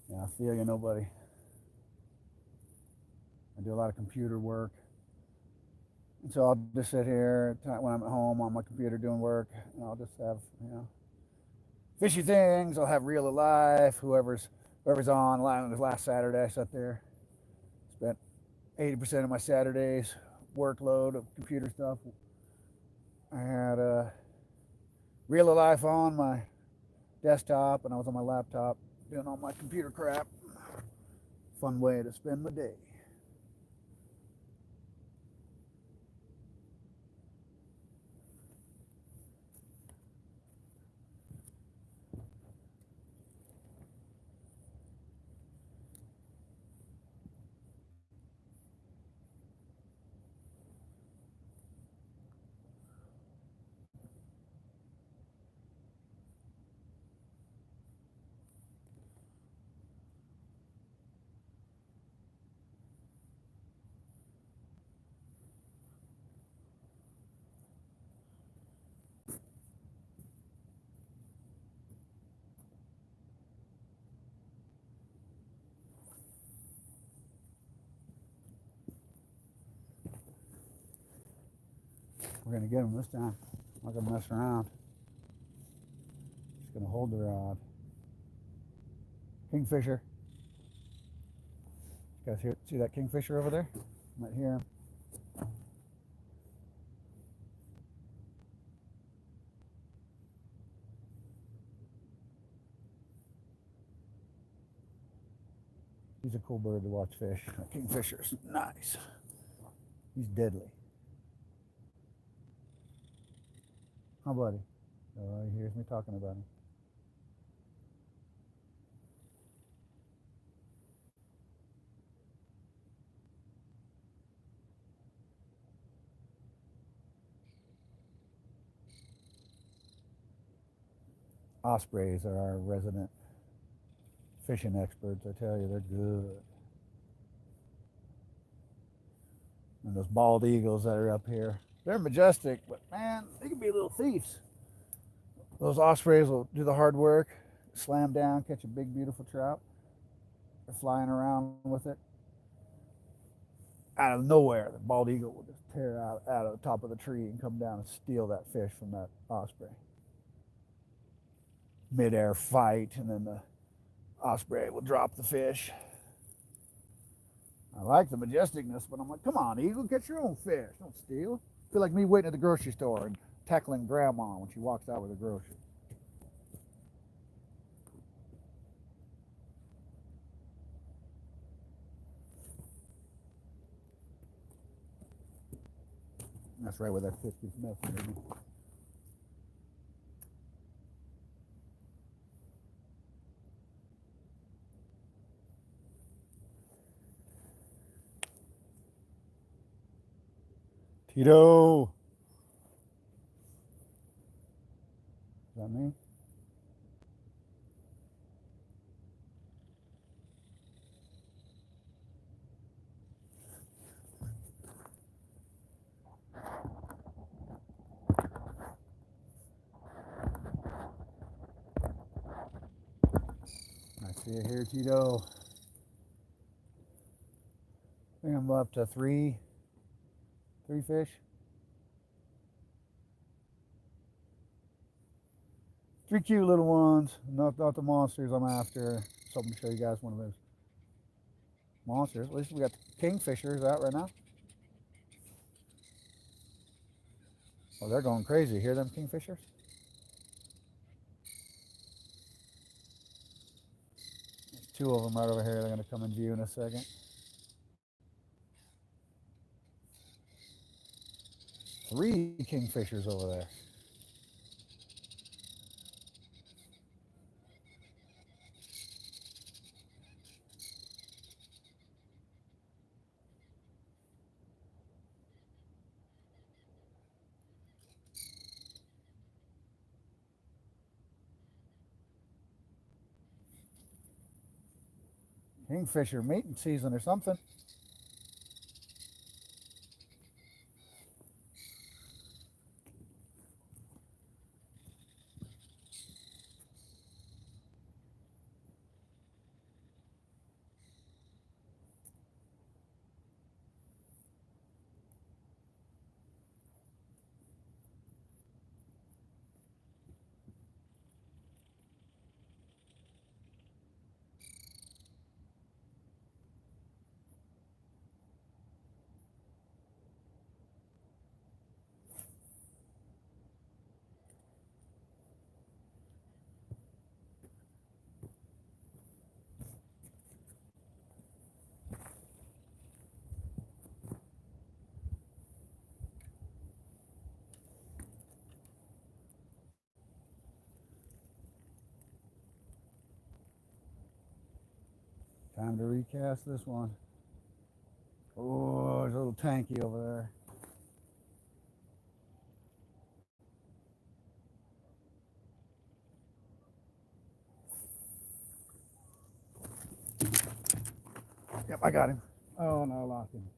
Speaker 1: Yeah, I feel you, nobody. I do a lot of computer work. And so I'll just sit here when I'm at home on my computer doing work, and I'll just have, fishy things. I'll have real of life. Whoever's on. Last Saturday, I sat there, spent 80% of my Saturdays workload of computer stuff. I had real of life on my desktop, and I was on my laptop doing all my computer crap. Fun way to spend my day. We're gonna get them this time. I'm not gonna mess around. Just gonna hold the rod. Kingfisher. You guys see that kingfisher over there? Right here. He's a cool bird to watch fish. That kingfisher's nice. He's deadly. Huh, buddy? Oh, he hears me talking about him. Ospreys are our resident fishing experts. I tell you, they're good. And those bald eagles that are up here, they're majestic, but man, they can be little thieves. Those ospreys will do the hard work, slam down, catch a big, beautiful trout. They're flying around with it. Out of nowhere, the bald eagle will just tear out of the top of the tree and come down and steal that fish from that osprey. Mid-air fight, and then the osprey will drop the fish. I like the majesticness, but I'm like, come on, eagle, get your own fish. Don't steal. I feel like me waiting at the grocery store and tackling grandma when she walks out with her groceries. That's right where that fish gets messy, baby. Tito. Is that me? I see it here, Tito. I think I'm up to three fish. Three cute little ones, not the monsters I'm after. Something to show you guys one of those monsters. At least we got the kingfishers out right now. Oh, they're going crazy. Hear them kingfishers? two of them right over here. They're going to come in view in a second. Three kingfishers over there. Kingfisher mating season or something. Time to recast this one. Oh, there's a little tanky over there. Yep, I got him. Oh, no, I lost him.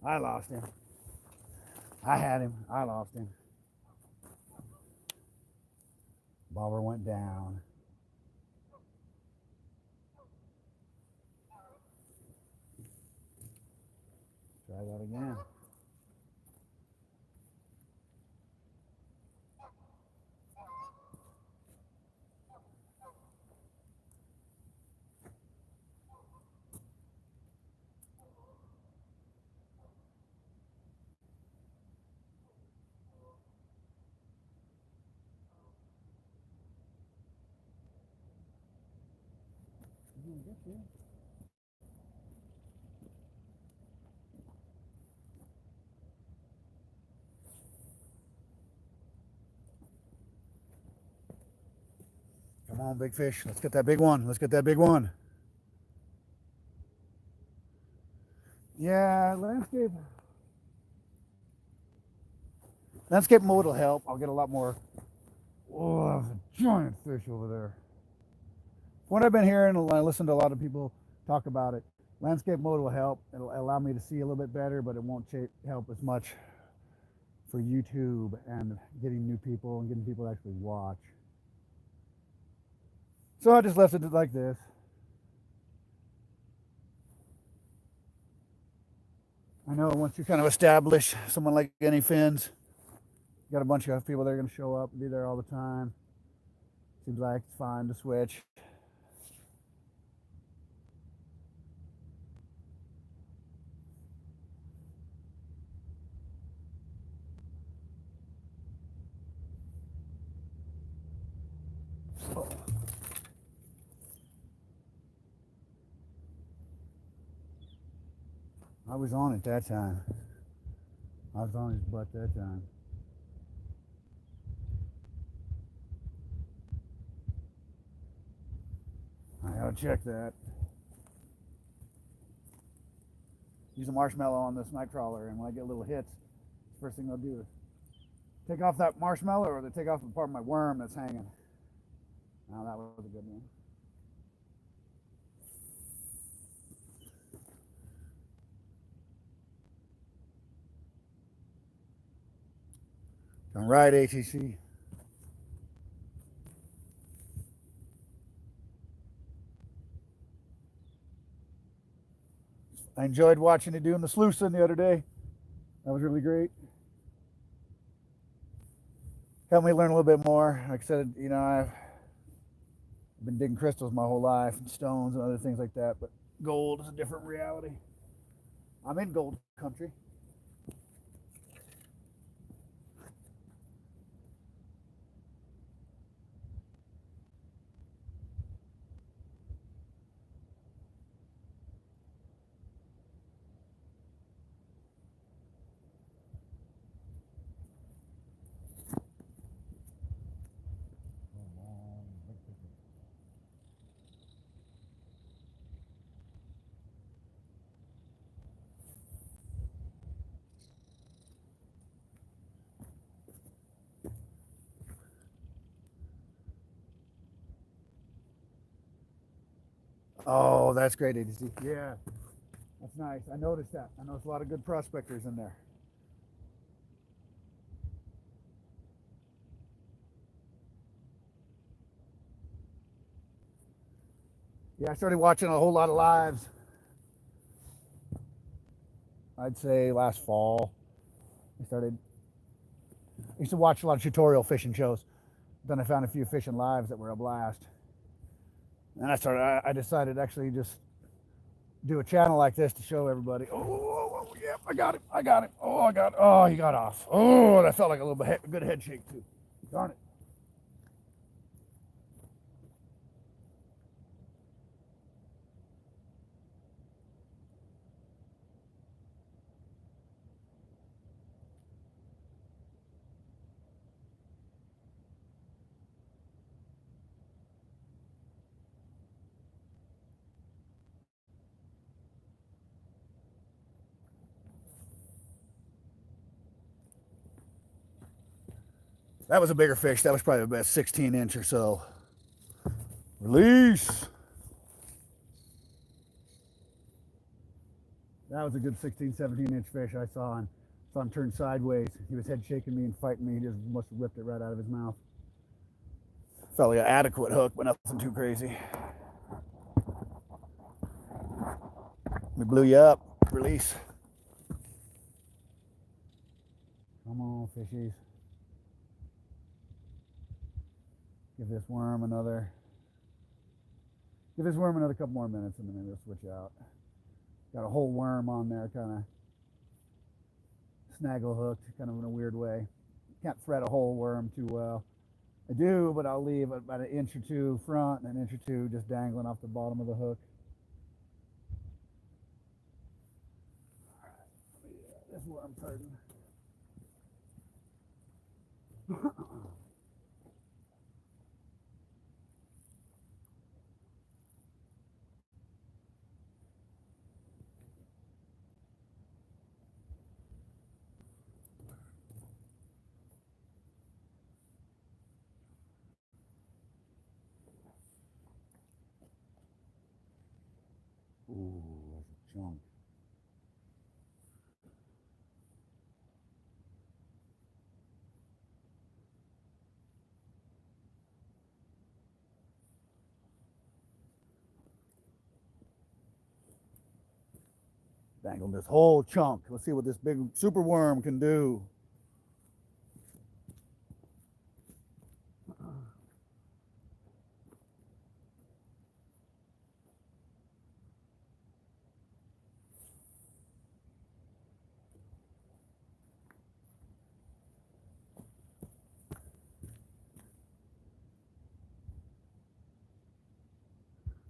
Speaker 1: I lost him. I had him. I lost him. Bobber went down. Try that again. Come on, big fish. Let's get that big one. Let's get that big one. Yeah, landscape mode will help. I'll get a lot more. Oh, there's a giant fish over there. What I've been hearing, I listen to a lot of people talk about it. Landscape mode will help. It'll allow me to see a little bit better, but it won't help as much for YouTube and getting new people and getting people to actually watch. So I just left it like this. I know once you kind of establish someone like Any Fins, you got a bunch of people that are going to show up and be there all the time. Seems like it's fine to switch. Oh. I was on it that time. I was on his butt that time. I gotta check that. Use a marshmallow on this night crawler, and when I get little hits, the first thing I'll do is take off that marshmallow, or they take off the part of my worm that's hanging. Now that was a good one. All right, ATC. I enjoyed watching you doing the sluicing the other day. That was really great. Helped me learn a little bit more. Like I said, I've been digging crystals my whole life, and stones and other things like that. But gold is a different reality. I'm in gold country. Oh, that's great, ADC. Yeah, that's nice. I noticed that. I noticed a lot of good prospectors in there. Yeah, I started watching a whole lot of lives. I'd say last fall. I started. I used to watch a lot of tutorial fishing shows. Then I found a few fishing lives that were a blast. And I decided actually just do a channel like this to show everybody. Oh, yeah, I got it. I got it. Oh, I got it. Oh, he got off. Oh, that felt like a little bit good head shake too. Darn it. That was a bigger fish. That was probably about 16 inch or so. Release. That was a good 16, 17 inch fish I saw him turn sideways. He was head shaking me and fighting me. He just must have ripped it right out of his mouth. Felt like an adequate hook, but nothing too crazy. We blew you up. Release. Come on, fishies. Give this worm another couple more minutes and then we'll switch out. Got a whole worm on there, kind of snaggle hooked, kind of in a weird way. Can't thread a whole worm too well. I do, but I'll leave about an inch or two front and an inch or two just dangling off the bottom of the hook. This worm, pardon. Ooh, that's a chunk. Dangled this whole chunk. Let's see what this big super worm can do.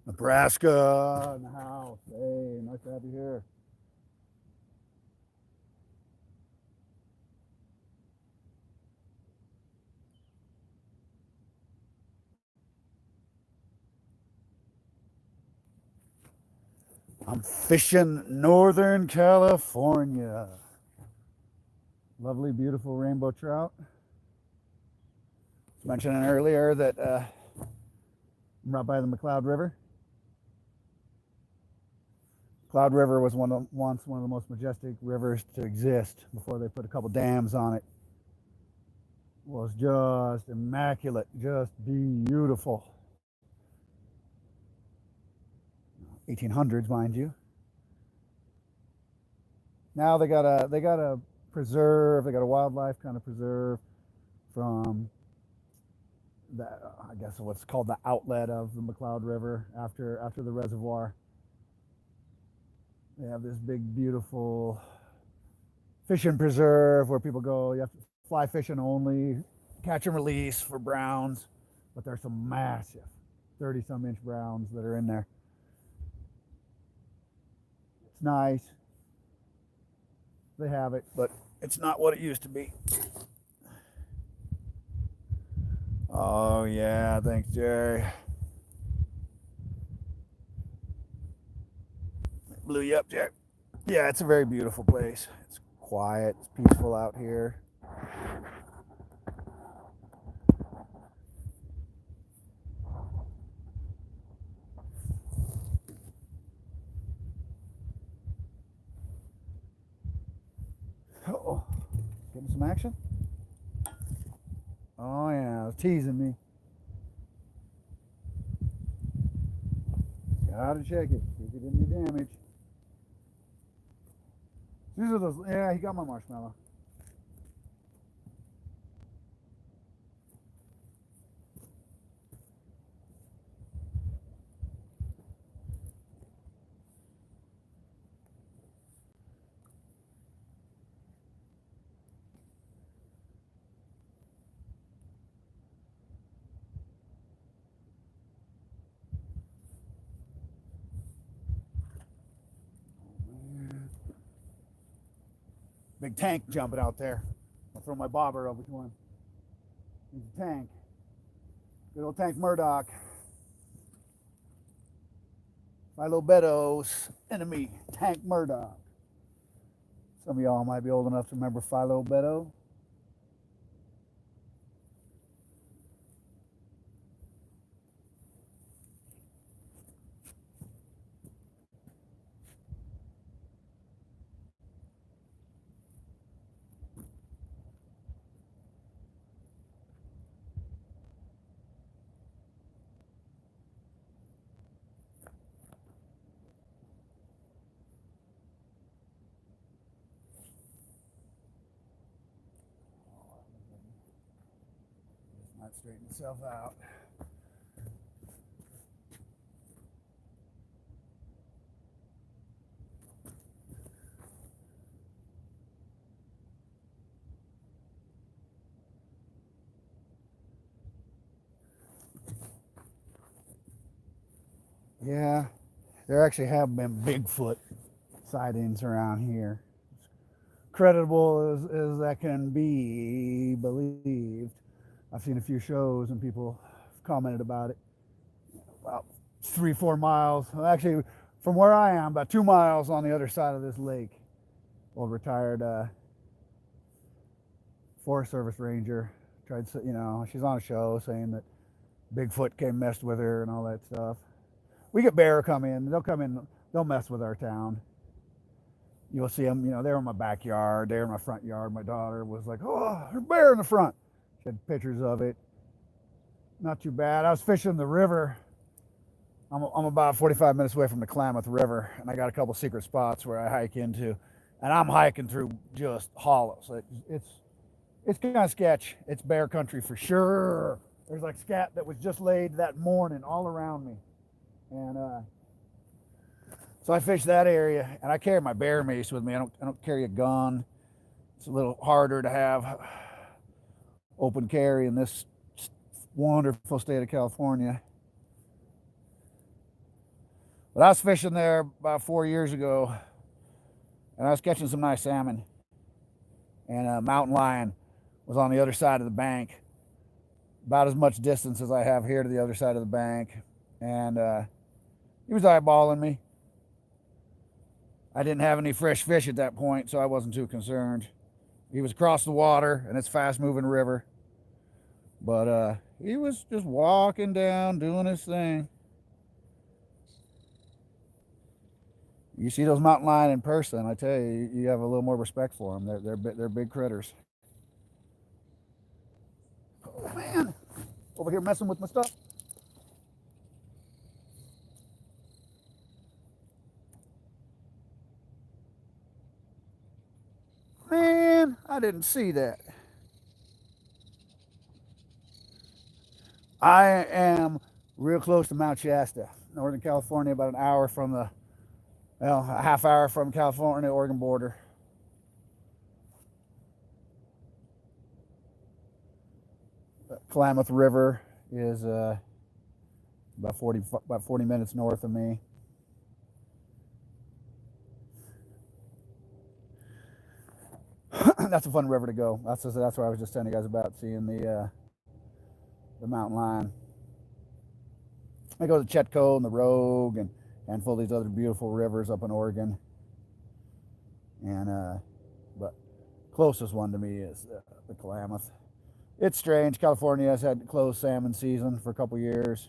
Speaker 1: Nebraska in the house. Hey, nice to have you here. I'm fishing Northern California. Lovely, beautiful rainbow trout. Mentioning earlier that I'm right by the McCloud River. Cloud River was once one of the most majestic rivers to exist before they put a couple dams on it. It was just immaculate, just beautiful. 1800s, mind you. Now they got a preserve, they got a wildlife kind of preserve from that, I guess what's called the outlet of the McCloud River after the reservoir. They have this big, beautiful fishing preserve where people go. You have to fly fishing only, catch and release for browns, but there's some massive 30-some inch browns that are in there. It's nice. They have it, but it's not what it used to be. Oh, yeah. Thanks, Jerry. Blew you up, Jerry. Yeah, it's a very beautiful place. It's quiet. It's peaceful out here. some action? Oh yeah, it's teasing me. Gotta check it. See if he did any damage. These are those. Yeah, he got my marshmallow. Big tank jumping out there. I'll throw my bobber over to him. He's a tank. Good old tank Murdoch. Philo Beddoes enemy, Tank Murdoch. Some of y'all might be old enough to remember Philo Beddoe. Might straighten itself out. Yeah, there actually have been Bigfoot sightings around here. Credible as that can be believed. I've seen a few shows and people have commented about it. About 3-4 miles. Actually, from where I am, about 2 miles on the other side of this lake. Old retired Forest Service ranger tried to, she's on a show saying that Bigfoot came messed with her and all that stuff. We get bear come in. They'll come in. They'll mess with our town. You'll see them. They're in my backyard. They're in my front yard. My daughter was like, "Oh, there's a bear in the front." She had pictures of it. Not too bad. I was fishing the river. I'm about 45 minutes away from the Klamath River, and I got a couple secret spots where I hike into, and I'm hiking through just hollows. It's kind of sketch. It's bear country for sure. There's like scat that was just laid that morning all around me, and so I fished that area, and I carry my bear mace with me. I don't carry a gun. It's a little harder to have open carry in this wonderful state of California. But I was fishing there about 4 years ago, and I was catching some nice salmon. And a mountain lion was on the other side of the bank, about as much distance as I have here to the other side of the bank. And he was eyeballing me. I didn't have any fresh fish at that point, so I wasn't too concerned. He was across the water, and it's a fast-moving river. But he was just walking down, doing his thing. You see those mountain lion in person, I tell you, you have a little more respect for them. They're big critters. Oh man, over here messing with my stuff. Man, I didn't see that. I am real close to Mount Shasta, Northern California, about an hour from a half hour from California Oregon border. Klamath River is about 40 minutes north of me. That's a fun river to go. That's what I was just telling you guys about, seeing the mountain lion. I go to Chetco and the Rogue and a handful of these other beautiful rivers up in Oregon. And but closest one to me is the Klamath. It's strange. California has had closed salmon season for a couple years.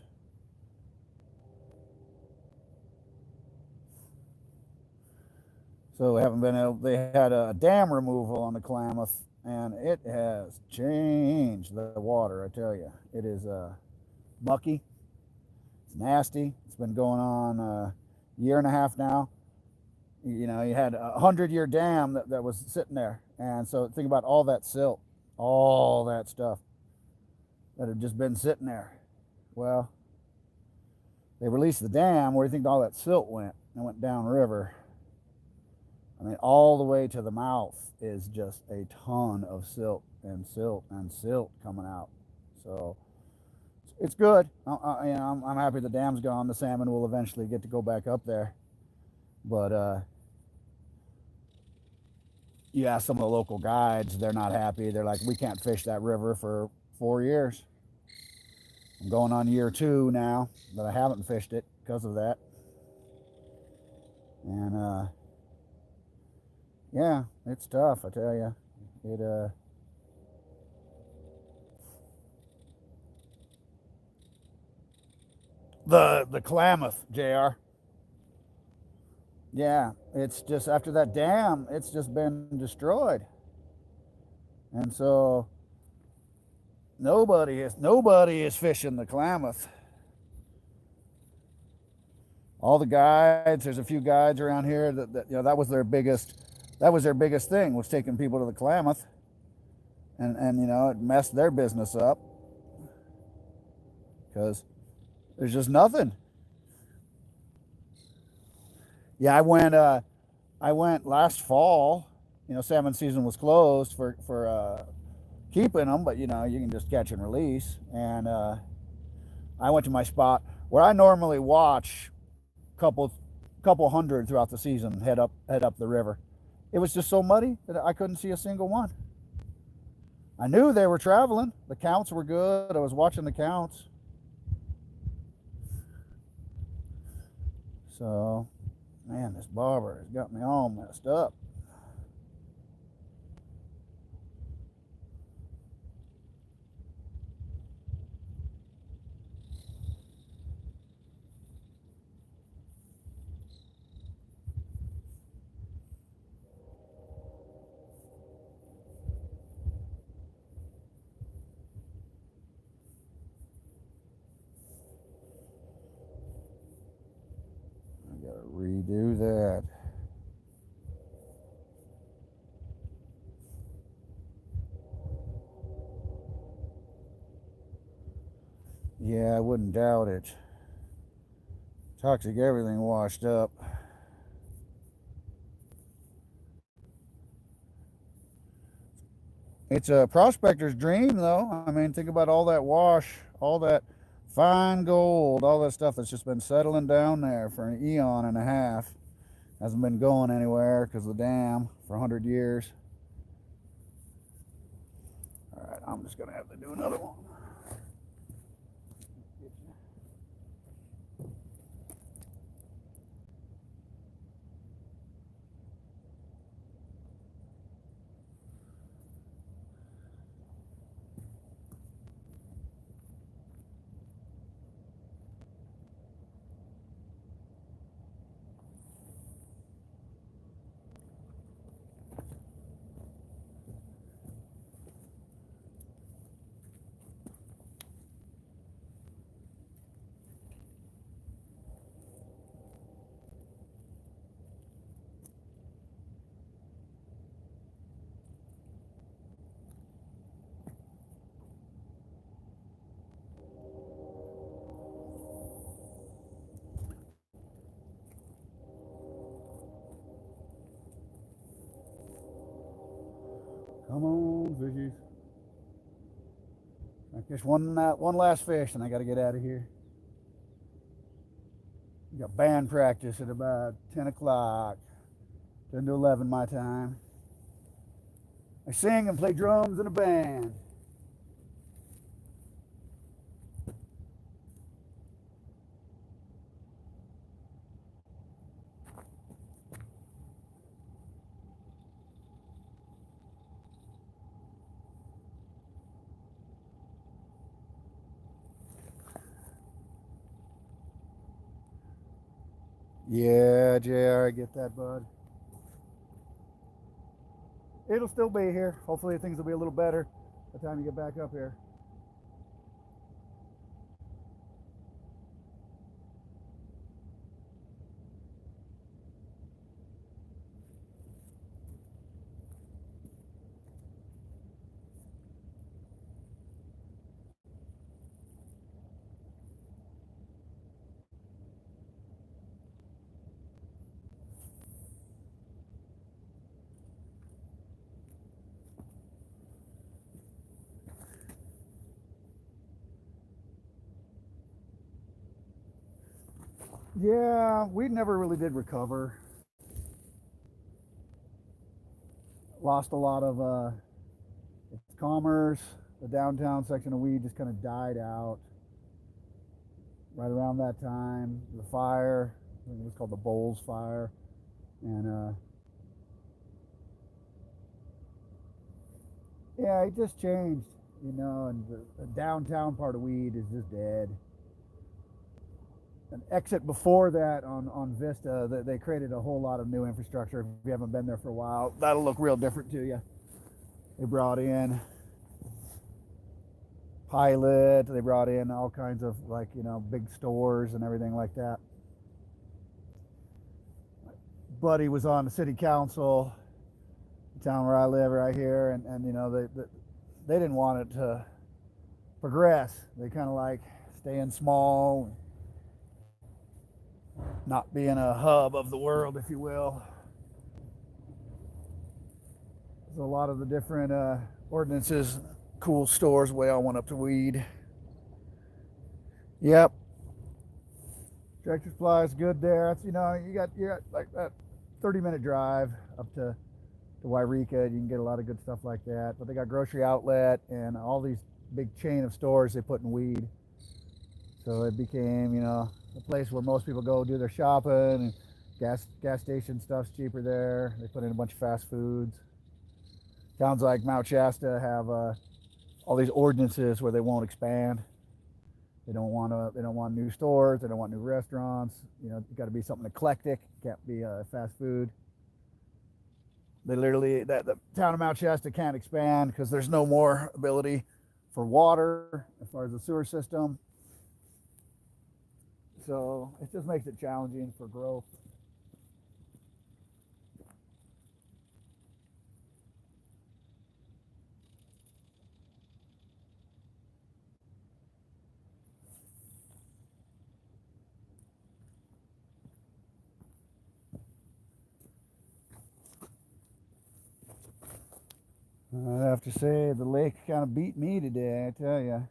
Speaker 1: So they haven't been able. They had a dam removal on the Klamath and it has changed the water. I tell you, it is mucky. It's nasty. It's been going on a year and a half now. You know, you had a 100-year dam that was sitting there, and so think about all that silt, all that stuff that had just been sitting there. Well, they released the dam. Where do you think all that silt went? It went downriver. I mean, all the way to the mouth is just a ton of silt and silt and silt coming out. So it's good. You know, I'm happy the dam's gone. The salmon will eventually get to go back up there. But you ask some of the local guides, they're not happy. They're like, we can't fish that river for 4 years. I'm going on year 2 now that I haven't fished it because of that. And yeah, it's tough. I tell you, it the Klamath, Jr. Yeah, it's just after that dam, it's just been destroyed, and so nobody is fishing the Klamath. All the guides, there's a few guides around here that you know that was their biggest thing, was taking people to the Klamath, and you know, it messed their business up because there's just nothing. Yeah, I went last fall. You know, salmon season was closed for keeping them, but you know, you can just catch and release. And I went to my spot where I normally watch couple couple hundred throughout the season head up the river. It was just so muddy that I couldn't see a single one. I knew they were traveling. The counts were good. I was watching the counts. So, man, this barber has got me all messed up. I gotta redo that. Yeah, I wouldn't doubt it. Toxic everything washed up. It's a prospector's dream, though. I mean, think about all that wash, all that fine gold, all that stuff that's just been settling down there for an eon and a half. Hasn't been going anywhere because of the dam for 100 years. All right, I'm just going to have to do another one. Come on, fishies. I catch one last fish, and I got to get out of here. We got band practice at about 10 o'clock, 10 to 11 my time. I sing and play drums in a band. Yeah, JR, I get that, bud. It'll still be here. Hopefully things will be a little better by the time you get back up here. Yeah, we never really did recover. Lost a lot of commerce. The downtown section of weed just kind of died out right around that time. The fire, I think it was called the Bowles Fire, and yeah, it just changed, you know. And the downtown part of weed is just dead. An exit before that on Vista, they created a whole lot of new infrastructure. If you haven't been there for a while, that'll look real different to you. They brought in Pilot. They brought in all kinds of, like, you know, big stores and everything like that. Buddy was on the city council, the town where I live right here, and you know, they didn't want it to progress. They kind of like staying small, not being a hub of the world, if you will. So a lot of the different ordinances, cool stores way on went up to weed. Yep. Tractor Supply is good there. It's, you know, you got like that 30-minute drive up to Wairika. You can get a lot of good stuff like that. But they got grocery outlet and all these big chain of stores they put in weed. So it became, you know, a place where most people go do their shopping, and gas station stuff's cheaper there. They put in a bunch of fast foods. Towns like Mount Shasta have all these ordinances where they won't expand. They don't want new stores. They don't want new restaurants. You know, got to be something eclectic. Can't be fast food. They literally, the town of Mount Shasta can't expand because there's no more ability for water as far as the sewer system. So it just makes it challenging for growth. I have to say the lake kind of beat me today. I tell you.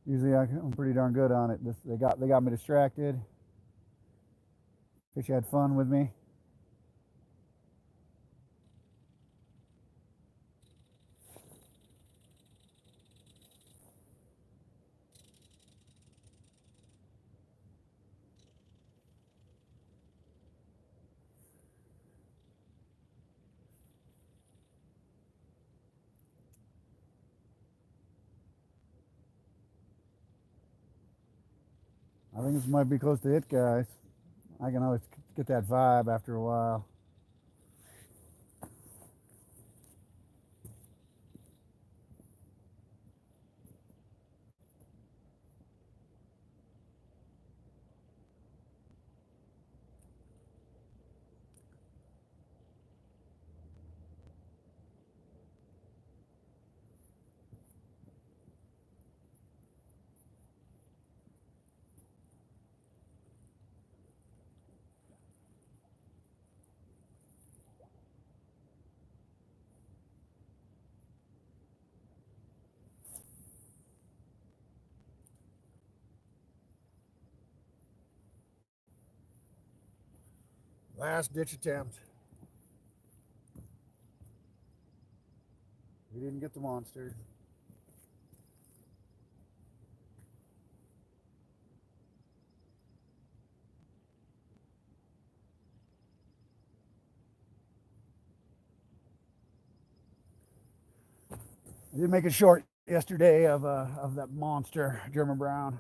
Speaker 1: Usually I'm pretty darn good on it. They got me distracted. Fish had fun with me. I think this might be close to it, guys. I can always get that vibe after a while. Last ditch attempt. We didn't get the monster. I did make it short yesterday of that monster German brown.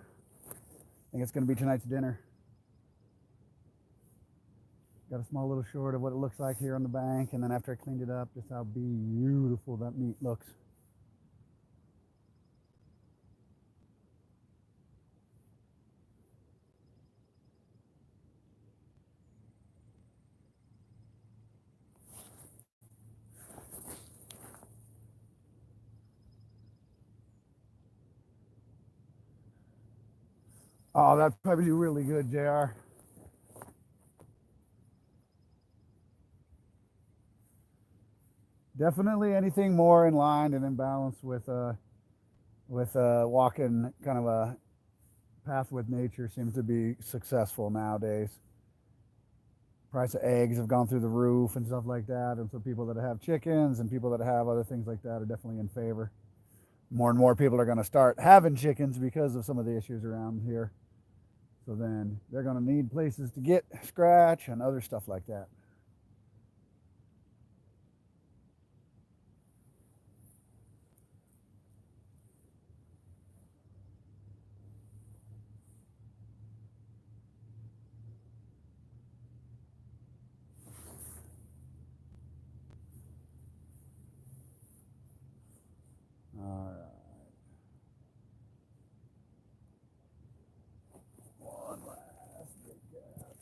Speaker 1: I think it's going to be tonight's dinner. Got a small little short of what it looks like here on the bank, and then after I cleaned it up, just how beautiful that meat looks. Oh, that'd probably do really good, JR. Definitely anything more in line and in balance with walking kind of a path with nature seems to be successful nowadays. Price of eggs have gone through the roof and stuff like that, and so people that have chickens and people that have other things like that are definitely in favor. More and more people are going to start having chickens because of some of the issues around here. So then they're going to need places to get scratch and other stuff like that. All right. One last big cast.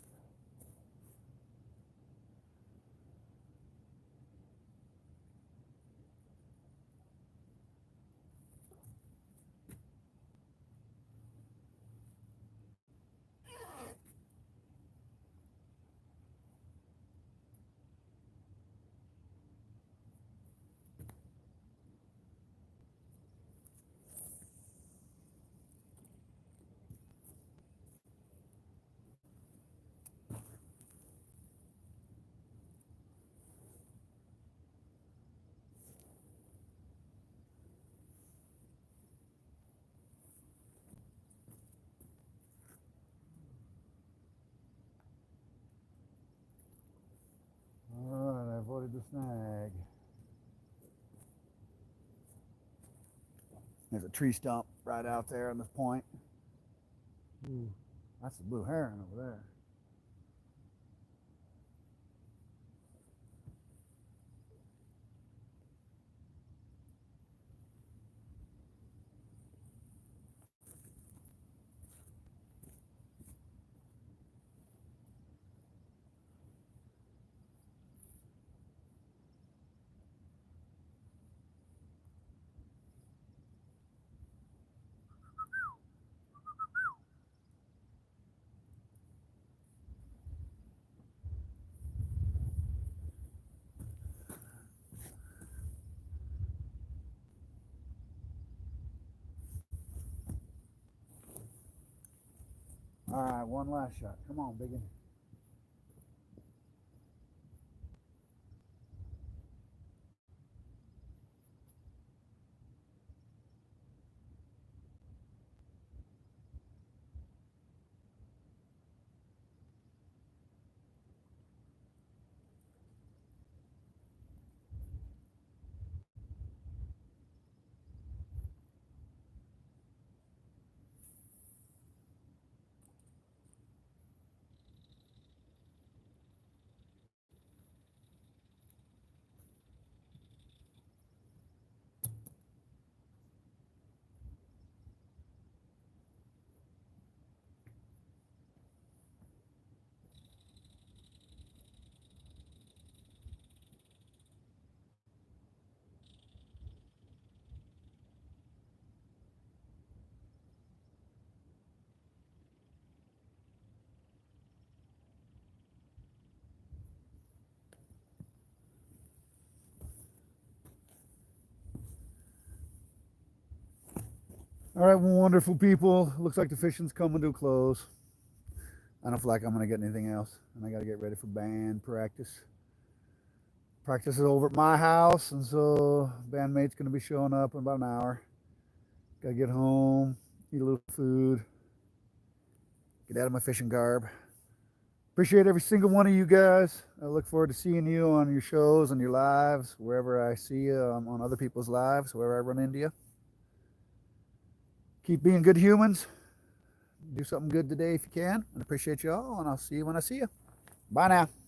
Speaker 1: All right, I avoided the snag. There's a tree stump right out there on this point. Ooh, that's the blue heron over there. All right, one last shot. Come on, biggin. All right, wonderful people. Looks like the fishing's coming to a close. I don't feel like I'm gonna get anything else, and I gotta get ready for band practice. Practice is over at my house, and so bandmate's gonna be showing up in about an hour. Gotta get home, eat a little food, get out of my fishing garb. Appreciate every single one of you guys. I look forward to seeing you on your shows, on your lives, wherever I see you, on other people's lives, wherever I run into you. Keep being good humans. Do something good today if you can. And appreciate you all, and I'll see you when I see you. Bye now.